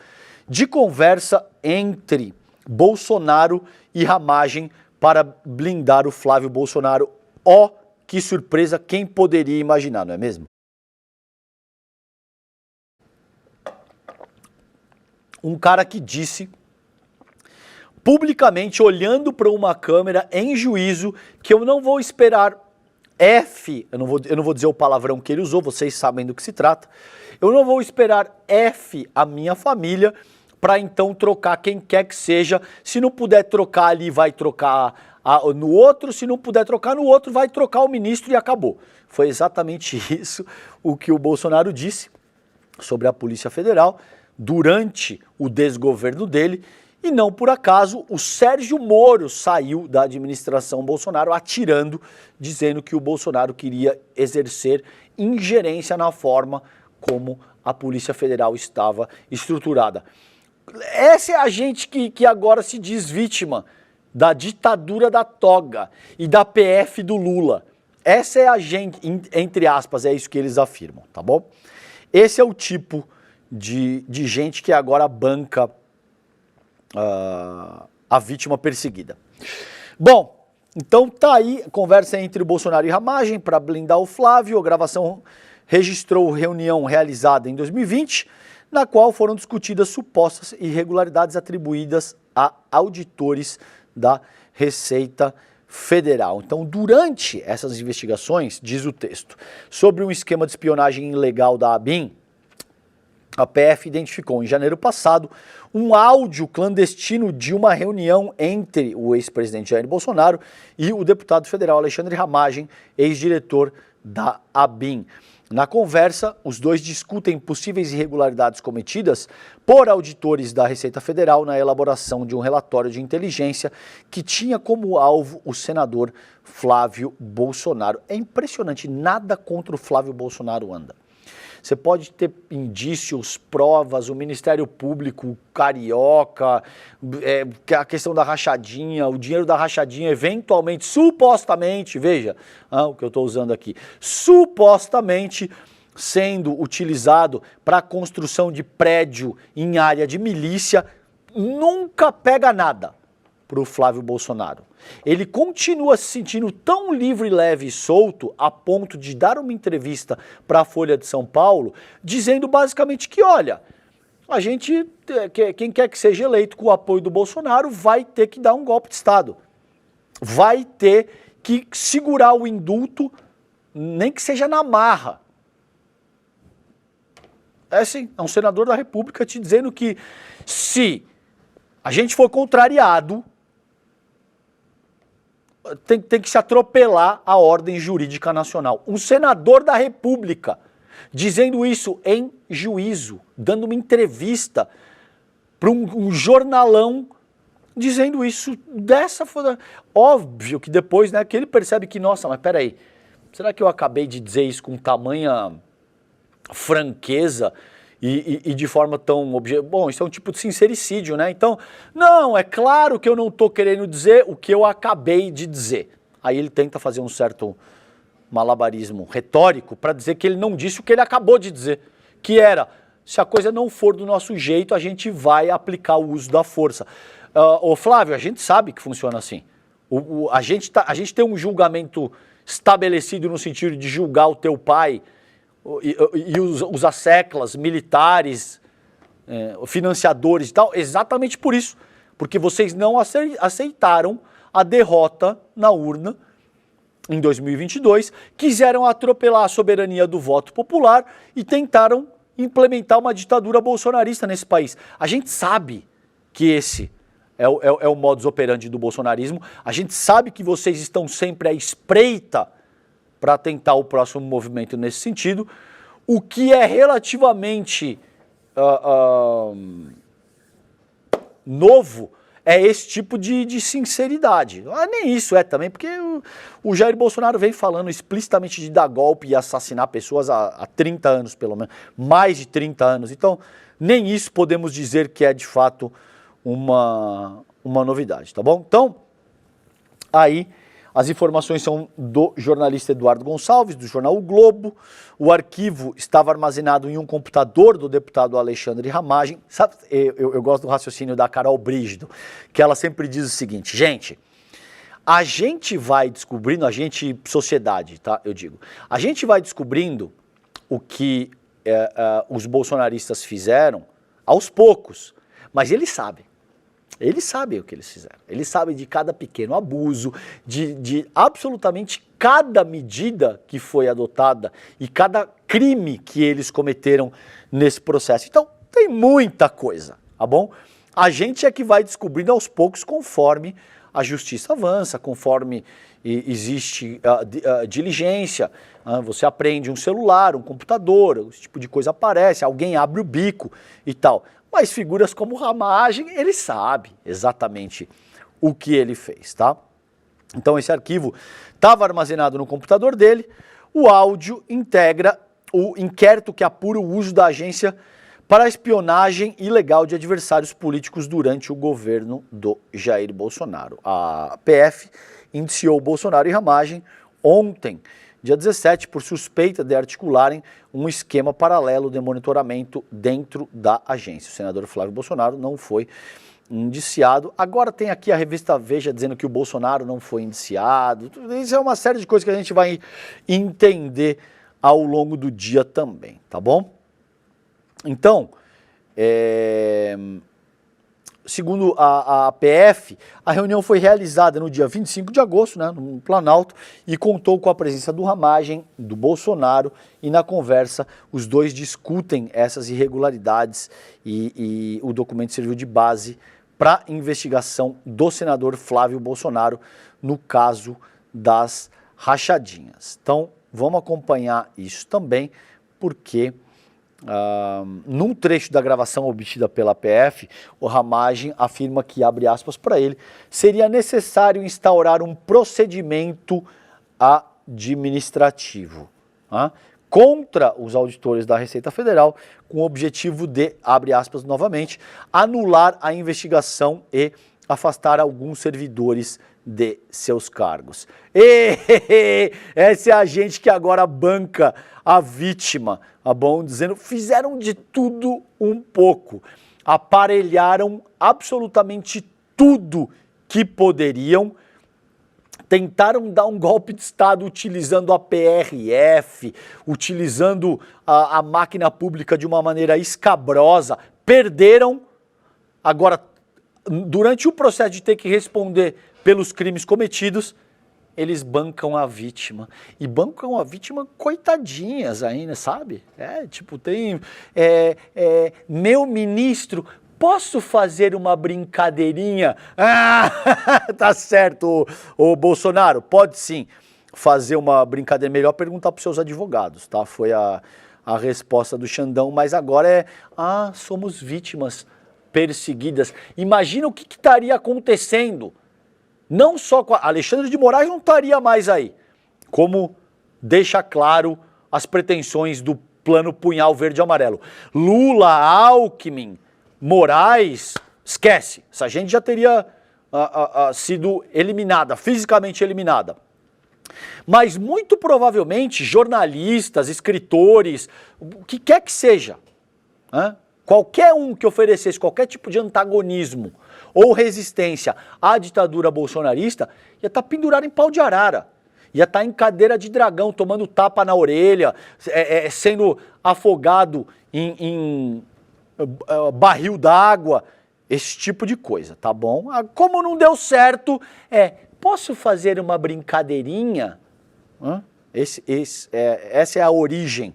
de conversa entre Bolsonaro e Ramagem para blindar o Flávio Bolsonaro. Ó, que surpresa, quem poderia imaginar, não é mesmo? Um cara que disse publicamente, olhando para uma câmera em juízo, que eu não vou esperar eu não vou dizer o palavrão que ele usou, vocês sabem do que se trata, eu não vou esperar a minha família para então trocar quem quer que seja, se não puder trocar ali vai trocar no outro, se não puder trocar no outro vai trocar o ministro e acabou. Foi exatamente isso o que o Bolsonaro disse sobre a Polícia Federal durante o desgoverno dele. E não por acaso, o Sérgio Moro saiu da administração Bolsonaro atirando, dizendo que o Bolsonaro queria exercer ingerência na forma como a Polícia Federal estava estruturada. Essa é a gente que agora se diz vítima da ditadura da toga e da PF do Lula. Essa é a gente, entre aspas, é isso que eles afirmam, tá bom? Esse é o tipo de gente que agora banca a vítima perseguida. Bom, então tá aí a conversa entre o Bolsonaro e Ramagem para blindar o Flávio. A gravação registrou reunião realizada em 2020, na qual foram discutidas supostas irregularidades atribuídas a auditores da Receita Federal. Então, durante essas investigações, diz o texto, sobre um esquema de espionagem ilegal da ABIN, a PF identificou em janeiro passado um áudio clandestino de uma reunião entre o ex-presidente Jair Bolsonaro e o deputado federal Alexandre Ramagem, ex-diretor da ABIN. Na conversa, os dois discutem possíveis irregularidades cometidas por auditores da Receita Federal na elaboração de um relatório de inteligência que tinha como alvo o senador Flávio Bolsonaro. É impressionante, nada contra o Flávio Bolsonaro anda. Você pode ter indícios, provas, o Ministério Público, carioca, a questão da rachadinha, o dinheiro da rachadinha, eventualmente, supostamente, veja o que eu estou usando aqui, supostamente sendo utilizado para a construção de prédio em área de milícia, nunca pega nada para o Flávio Bolsonaro. Ele continua se sentindo tão livre, leve e solto a ponto de dar uma entrevista para a Folha de São Paulo, dizendo basicamente que, olha, a gente, quem quer que seja eleito com o apoio do Bolsonaro, vai ter que dar um golpe de Estado. Vai ter que segurar o indulto, nem que seja na marra. É sim, é um senador da República te dizendo que se a gente for contrariado, tem que se atropelar a ordem jurídica nacional. Um senador da República dizendo isso em juízo, dando uma entrevista para um jornalão, dizendo isso dessa forma. Óbvio que depois, né, que ele percebe que, nossa, mas peraí, será que eu acabei de dizer isso com tamanha franqueza e de forma tão objetiva? Bom, isso é um tipo de sincericídio, né? Então, não, é claro que eu não estou querendo dizer o que eu acabei de dizer. Aí ele tenta fazer um certo malabarismo retórico para dizer que ele não disse o que ele acabou de dizer, que era, se a coisa não for do nosso jeito, a gente vai aplicar o uso da força. Ô Flávio, a gente sabe que funciona assim. A gente tem um julgamento estabelecido no sentido de julgar o teu pai e os asseclas, militares, financiadores e tal, exatamente por isso. Porque vocês não aceitaram a derrota na urna em 2022, quiseram atropelar a soberania do voto popular e tentaram implementar uma ditadura bolsonarista nesse país. A gente sabe que esse é o modus operandi do bolsonarismo, a gente sabe que vocês estão sempre à espreita para tentar o próximo movimento nesse sentido, o que é relativamente novo é esse tipo de sinceridade. Nem isso é também, porque o Jair Bolsonaro vem falando explicitamente de dar golpe e assassinar pessoas há 30 anos, pelo menos, mais de 30 anos. Então, nem isso podemos dizer que é de fato uma novidade, tá bom? Então, aí as informações são do jornalista Eduardo Gonçalves, do jornal O Globo. O arquivo estava armazenado em um computador do deputado Alexandre Ramagem. Sabe, eu gosto do raciocínio da Carol Brígido, que ela sempre diz o seguinte: gente, a gente vai descobrindo, a gente, sociedade, tá? Eu digo, a gente vai descobrindo o que os bolsonaristas fizeram aos poucos, mas eles sabem. Eles sabem o que eles fizeram, eles sabem de cada pequeno abuso, de absolutamente cada medida que foi adotada e cada crime que eles cometeram nesse processo. Então, tem muita coisa, tá bom? A gente é que vai descobrindo aos poucos conforme a justiça avança, conforme existe diligência, você aprende um celular, um computador, esse tipo de coisa aparece, alguém abre o bico e tal. Mas figuras como Ramagem, ele sabe exatamente o que ele fez, tá? Então esse arquivo estava armazenado no computador dele, o áudio integra o inquérito que apura o uso da agência para a espionagem ilegal de adversários políticos durante o governo do Jair Bolsonaro. A PF indiciou Bolsonaro e Ramagem ontem, dia 17, por suspeita de articularem um esquema paralelo de monitoramento dentro da agência. O senador Flávio Bolsonaro não foi indiciado. Agora tem aqui a revista Veja dizendo que o Bolsonaro não foi indiciado. Isso é uma série de coisas que a gente vai entender ao longo do dia também, tá bom? Então, segundo a PF, a reunião foi realizada no dia 25 de agosto, né, no Planalto, e contou com a presença do Ramagem, do Bolsonaro, e na conversa os dois discutem essas irregularidades e o documento serviu de base para a investigação do senador Flávio Bolsonaro no caso das rachadinhas. Então, vamos acompanhar isso também, porque num trecho da gravação obtida pela PF, o Ramagem afirma que, abre aspas para ele, seria necessário instaurar um procedimento administrativo contra os auditores da Receita Federal, com o objetivo de, abre aspas novamente, anular a investigação e afastar alguns servidores de seus cargos. Essa é a gente que agora banca a vítima, tá bom? Dizendo, fizeram de tudo um pouco, aparelharam absolutamente tudo que poderiam, tentaram dar um golpe de Estado utilizando a PRF, utilizando a máquina pública de uma maneira escabrosa, perderam. Agora, durante o processo de ter que responder pelos crimes cometidos, eles bancam a vítima. E bancam a vítima coitadinhas ainda, sabe? Tipo, tem... meu ministro, posso fazer uma brincadeirinha? Tá certo, o Bolsonaro, pode sim fazer uma brincadeira. Melhor perguntar para os seus advogados, tá? Foi a resposta do Xandão, mas agora somos vítimas perseguidas. Imagina o que estaria acontecendo. Não só com Alexandre de Moraes não estaria mais aí, como deixa claro as pretensões do plano Punhal Verde e Amarelo. Lula, Alckmin, Moraes, esquece, essa gente já teria sido eliminada, fisicamente eliminada. Mas muito provavelmente jornalistas, escritores, o que quer que seja, qualquer um que oferecesse qualquer tipo de antagonismo ou resistência à ditadura bolsonarista, ia estar pendurado em pau de arara, ia estar em cadeira de dragão, tomando tapa na orelha, sendo afogado em barril d'água, esse tipo de coisa, tá bom? Como não deu certo, posso fazer uma brincadeirinha? Essa é a origem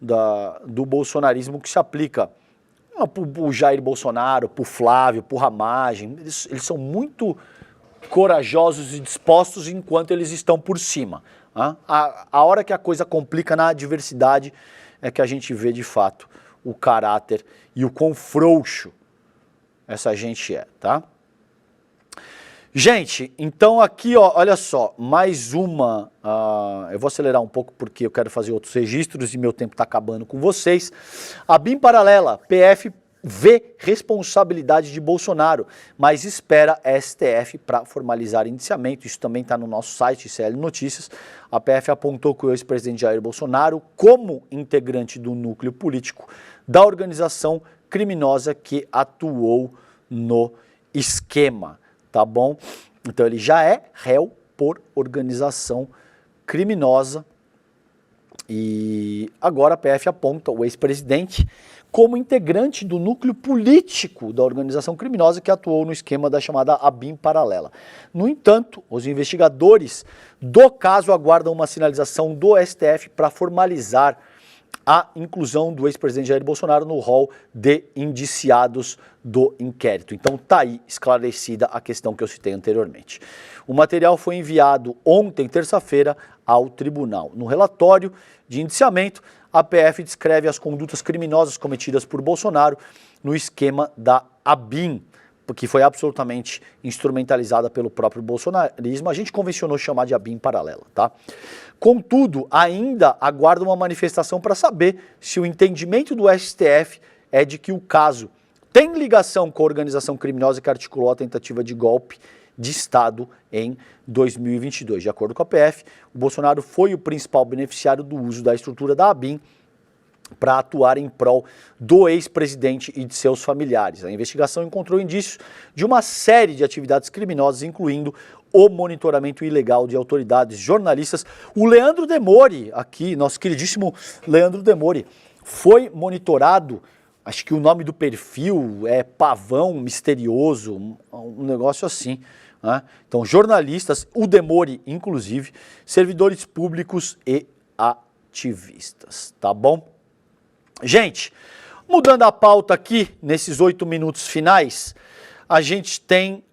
do bolsonarismo que se aplica para o Jair Bolsonaro, para o Flávio, para o Ramagem. Eles são muito corajosos e dispostos enquanto eles estão por cima. A hora que a coisa complica na adversidade é que a gente vê de fato o caráter e o quão frouxo essa gente é, tá? Gente, então aqui, ó, olha só, mais uma, eu vou acelerar um pouco porque eu quero fazer outros registros e meu tempo está acabando com vocês. A BIM paralela, PF vê responsabilidade de Bolsonaro, mas espera STF para formalizar indiciamento. Isso também está no nosso site, CL Notícias. A PF apontou que o ex-presidente Jair Bolsonaro, como integrante do núcleo político da organização criminosa que atuou no esquema. Tá bom? Então ele já é réu por organização criminosa e agora a PF aponta o ex-presidente como integrante do núcleo político da organização criminosa que atuou no esquema da chamada ABIN paralela. No entanto, os investigadores do caso aguardam uma sinalização do STF para formalizar a inclusão do ex-presidente Jair Bolsonaro no rol de indiciados do inquérito. Então tá aí esclarecida a questão que eu citei anteriormente. O material foi enviado ontem, terça-feira, ao tribunal. No relatório de indiciamento, a PF descreve as condutas criminosas cometidas por Bolsonaro no esquema da ABIN, que foi absolutamente instrumentalizada pelo próprio bolsonarismo. A gente convencionou chamar de ABIN paralela, tá? Contudo, ainda aguarda uma manifestação para saber se o entendimento do STF é de que o caso tem ligação com a organização criminosa que articulou a tentativa de golpe de Estado em 2022. De acordo com a PF, o Bolsonaro foi o principal beneficiário do uso da estrutura da ABIN para atuar em prol do ex-presidente e de seus familiares. A investigação encontrou indícios de uma série de atividades criminosas, incluindo o monitoramento ilegal de autoridades, jornalistas. O Leandro Demore, aqui, nosso queridíssimo Leandro Demore, foi monitorado, acho que o nome do perfil é Pavão Misterioso, um negócio assim, né? Então, jornalistas, o Demore, inclusive, servidores públicos e ativistas, tá bom? Gente, mudando a pauta aqui, nesses 8 minutos finais, a gente tem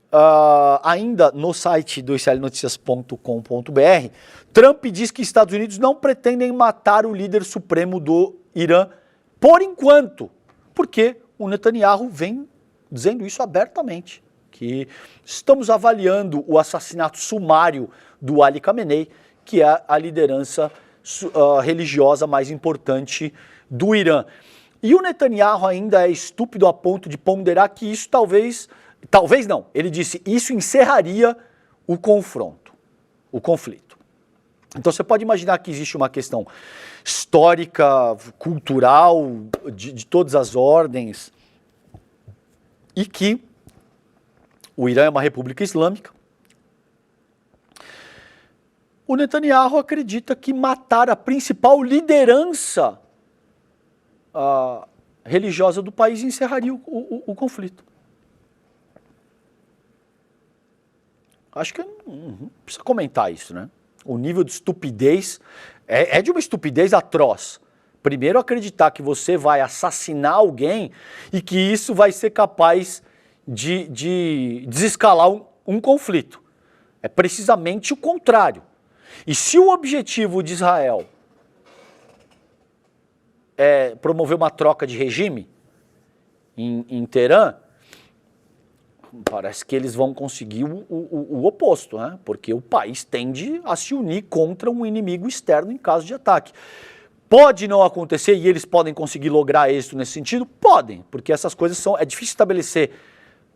ainda no site do iclnoticias.com.br, Trump diz que Estados Unidos não pretendem matar o líder supremo do Irã por enquanto, porque o Netanyahu vem dizendo isso abertamente, que estamos avaliando o assassinato sumário do Ali Khamenei, que é a liderança religiosa mais importante do Irã. E o Netanyahu ainda é estúpido a ponto de ponderar que isso talvez não, ele disse, isso encerraria o confronto, o conflito. Então você pode imaginar que existe uma questão histórica, cultural, de todas as ordens, e que o Irã é uma república islâmica. O Netanyahu acredita que matar a principal liderança religiosa do país encerraria o conflito. Acho que não precisa comentar isso, né? O nível de estupidez é de uma estupidez atroz. Primeiro, acreditar que você vai assassinar alguém e que isso vai ser capaz de desescalar um conflito. É precisamente o contrário. E se o objetivo de Israel é promover uma troca de regime em Teherã, parece que eles vão conseguir o oposto, né? Porque o país tende a se unir contra um inimigo externo em caso de ataque. Pode não acontecer e eles podem conseguir lograr êxito nesse sentido? Podem, porque essas coisas é difícil estabelecer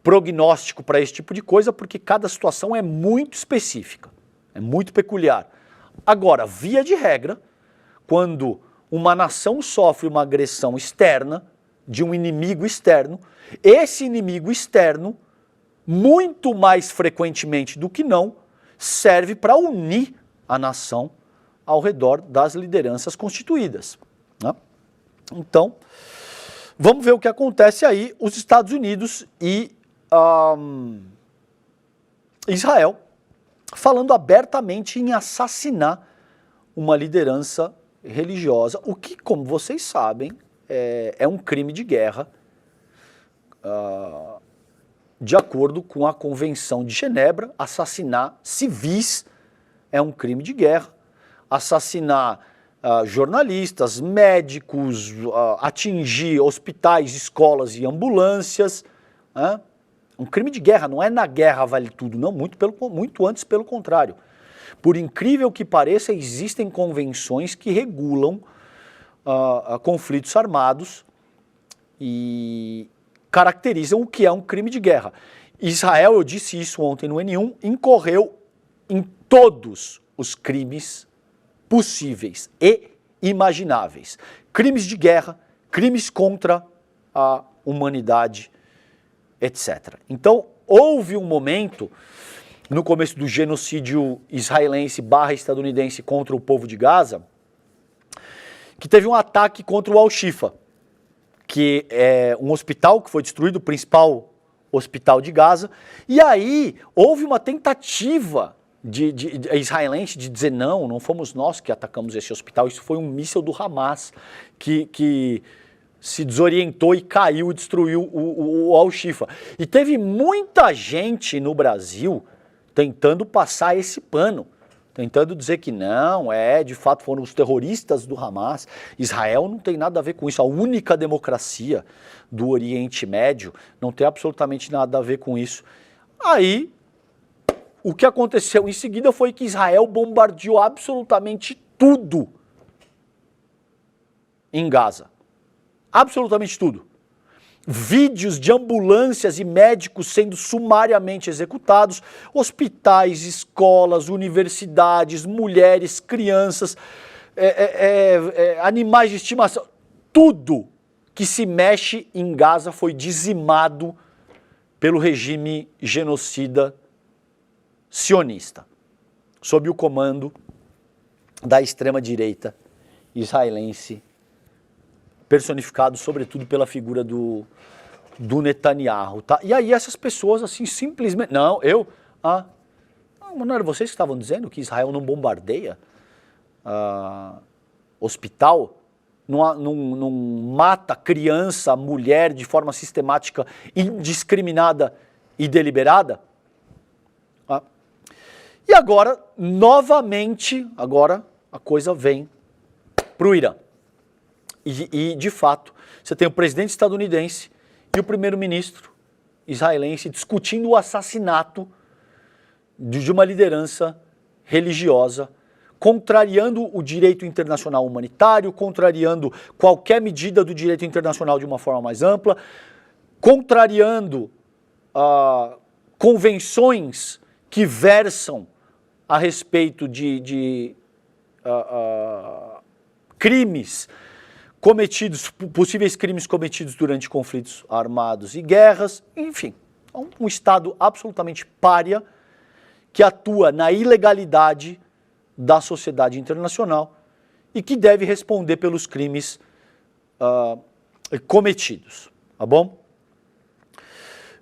prognóstico para esse tipo de coisa, porque cada situação é muito específica, é muito peculiar. Agora, via de regra, quando uma nação sofre uma agressão externa de um inimigo externo, esse inimigo externo, muito mais frequentemente do que não, serve para unir a nação ao redor das lideranças constituídas, né? Então, vamos ver o que acontece aí. Os Estados Unidos e Israel falando abertamente em assassinar uma liderança religiosa, o que, como vocês sabem, é um crime de guerra, de acordo com a Convenção de Genebra. Assassinar civis é um crime de guerra, assassinar jornalistas, médicos, atingir hospitais, escolas e ambulâncias, um crime de guerra. Não é na guerra vale tudo, não, muito antes, pelo contrário. Por incrível que pareça, existem convenções que regulam conflitos armados e caracterizam o que é um crime de guerra. Israel, eu disse isso ontem no N1, incorreu em todos os crimes possíveis e imagináveis. Crimes de guerra, crimes contra a humanidade, etc. Então, houve um momento, no começo do genocídio israelense / estadunidense contra o povo de Gaza, que teve um ataque contra o Al-Shifa, que é um hospital que foi destruído, o principal hospital de Gaza, e aí houve uma tentativa de israelense de dizer não fomos nós que atacamos esse hospital, isso foi um míssil do Hamas que se desorientou e caiu e destruiu o Al-Shifa. E teve muita gente no Brasil tentando passar esse pano, tentando dizer que não, de fato foram os terroristas do Hamas. Israel não tem nada a ver com isso, a única democracia do Oriente Médio não tem absolutamente nada a ver com isso. Aí, o que aconteceu em seguida foi que Israel bombardeou absolutamente tudo em Gaza. Absolutamente tudo. Vídeos de ambulâncias e médicos sendo sumariamente executados, hospitais, escolas, universidades, mulheres, crianças, animais de estimação, tudo que se mexe em Gaza foi dizimado pelo regime genocida sionista, sob o comando da extrema-direita israelense, personificado sobretudo pela figura do Netanyahu, tá? E aí essas pessoas assim simplesmente, não era vocês que estavam dizendo que Israel não bombardeia hospital, não mata criança, mulher de forma sistemática, indiscriminada e deliberada? E agora, novamente, a coisa vem para o Irã. E, de fato, você tem o presidente estadunidense e o primeiro-ministro israelense discutindo o assassinato de uma liderança religiosa, contrariando o direito internacional humanitário, contrariando qualquer medida do direito internacional de uma forma mais ampla, contrariando convenções que versam a respeito de crimes cometidos, possíveis crimes cometidos durante conflitos armados e guerras, enfim, um Estado absolutamente pária que atua na ilegalidade da sociedade internacional e que deve responder pelos crimes cometidos, tá bom?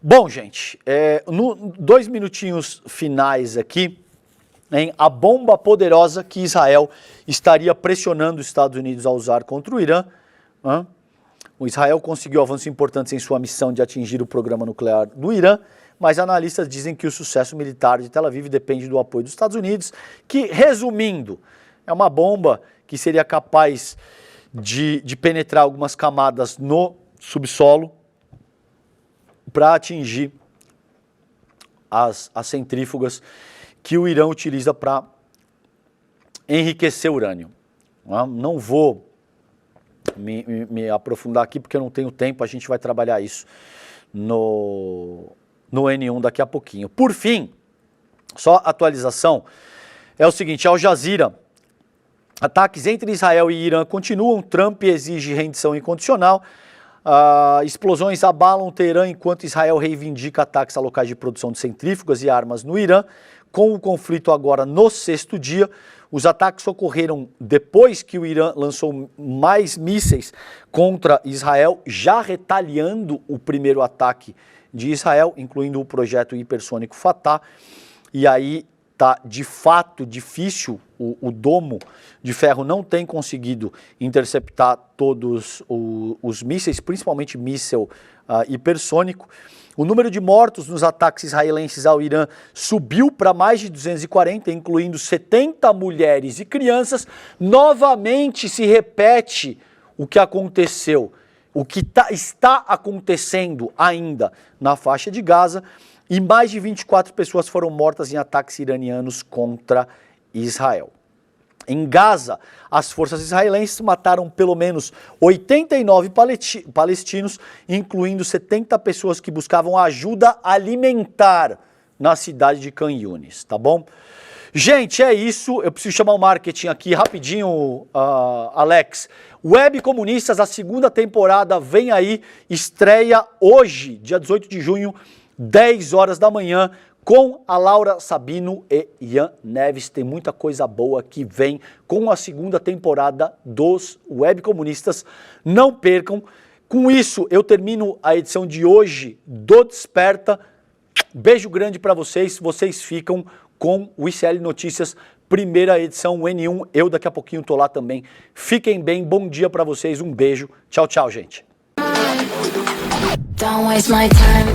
Bom, gente, 2 minutinhos finais aqui, a bomba poderosa que Israel estaria pressionando os Estados Unidos a usar contra o Irã. O Israel conseguiu avanços importantes em sua missão de atingir o programa nuclear do Irã, mas analistas dizem que o sucesso militar de Tel Aviv depende do apoio dos Estados Unidos, que, resumindo, é uma bomba que seria capaz de penetrar algumas camadas no subsolo para atingir as centrífugas que o Irã utiliza para enriquecer urânio. Não vou me aprofundar aqui porque eu não tenho tempo, a gente vai trabalhar isso no N1 daqui a pouquinho. Por fim, só atualização, é o seguinte, Al Jazeera, ataques entre Israel e Irã continuam, Trump exige rendição incondicional, explosões abalam Teherã enquanto Israel reivindica ataques a locais de produção de centrífugas e armas no Irã. Com o conflito agora no 6º dia, os ataques ocorreram depois que o Irã lançou mais mísseis contra Israel, já retaliando o primeiro ataque de Israel, incluindo o projeto hipersônico Fatah. E aí tá de fato difícil, o domo de ferro não tem conseguido interceptar todos os mísseis, principalmente míssil hipersônico. O número de mortos nos ataques israelenses ao Irã subiu para mais de 240, incluindo 70 mulheres e crianças. Novamente se repete o que aconteceu, o que está acontecendo ainda na faixa de Gaza, e mais de 24 pessoas foram mortas em ataques iranianos contra Israel. Em Gaza, as forças israelenses mataram pelo menos 89 palestinos, incluindo 70 pessoas que buscavam ajuda alimentar na cidade de Khan Yunis, tá bom? Gente, é isso. Eu preciso chamar o marketing aqui rapidinho, Alex. Web Comunistas, a segunda temporada vem aí, estreia hoje, dia 18 de junho, 10 horas da manhã, com a Laura Sabino e Ian Neves. Tem muita coisa boa que vem com a segunda temporada dos Web Comunistas. Não percam. Com isso, eu termino a edição de hoje do Desperta. Beijo grande para vocês. Vocês ficam com o ICL Notícias, primeira edição, o N1. Eu daqui a pouquinho tô lá também. Fiquem bem. Bom dia para vocês. Um beijo. Tchau, tchau, gente. Don't waste my time.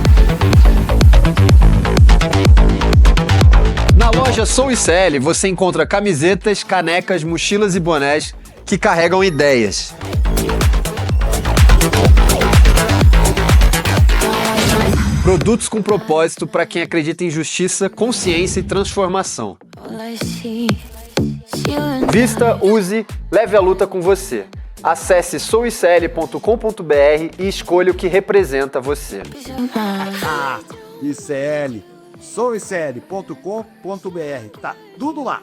Na loja Sou ICL você encontra camisetas, canecas, mochilas e bonés que carregam ideias. Produtos com propósito para quem acredita em justiça, consciência e transformação. Vista, use, leve a luta com você. Acesse souicl.com.br e escolha o que representa você. ICL, souicl.com.br, tá tudo lá.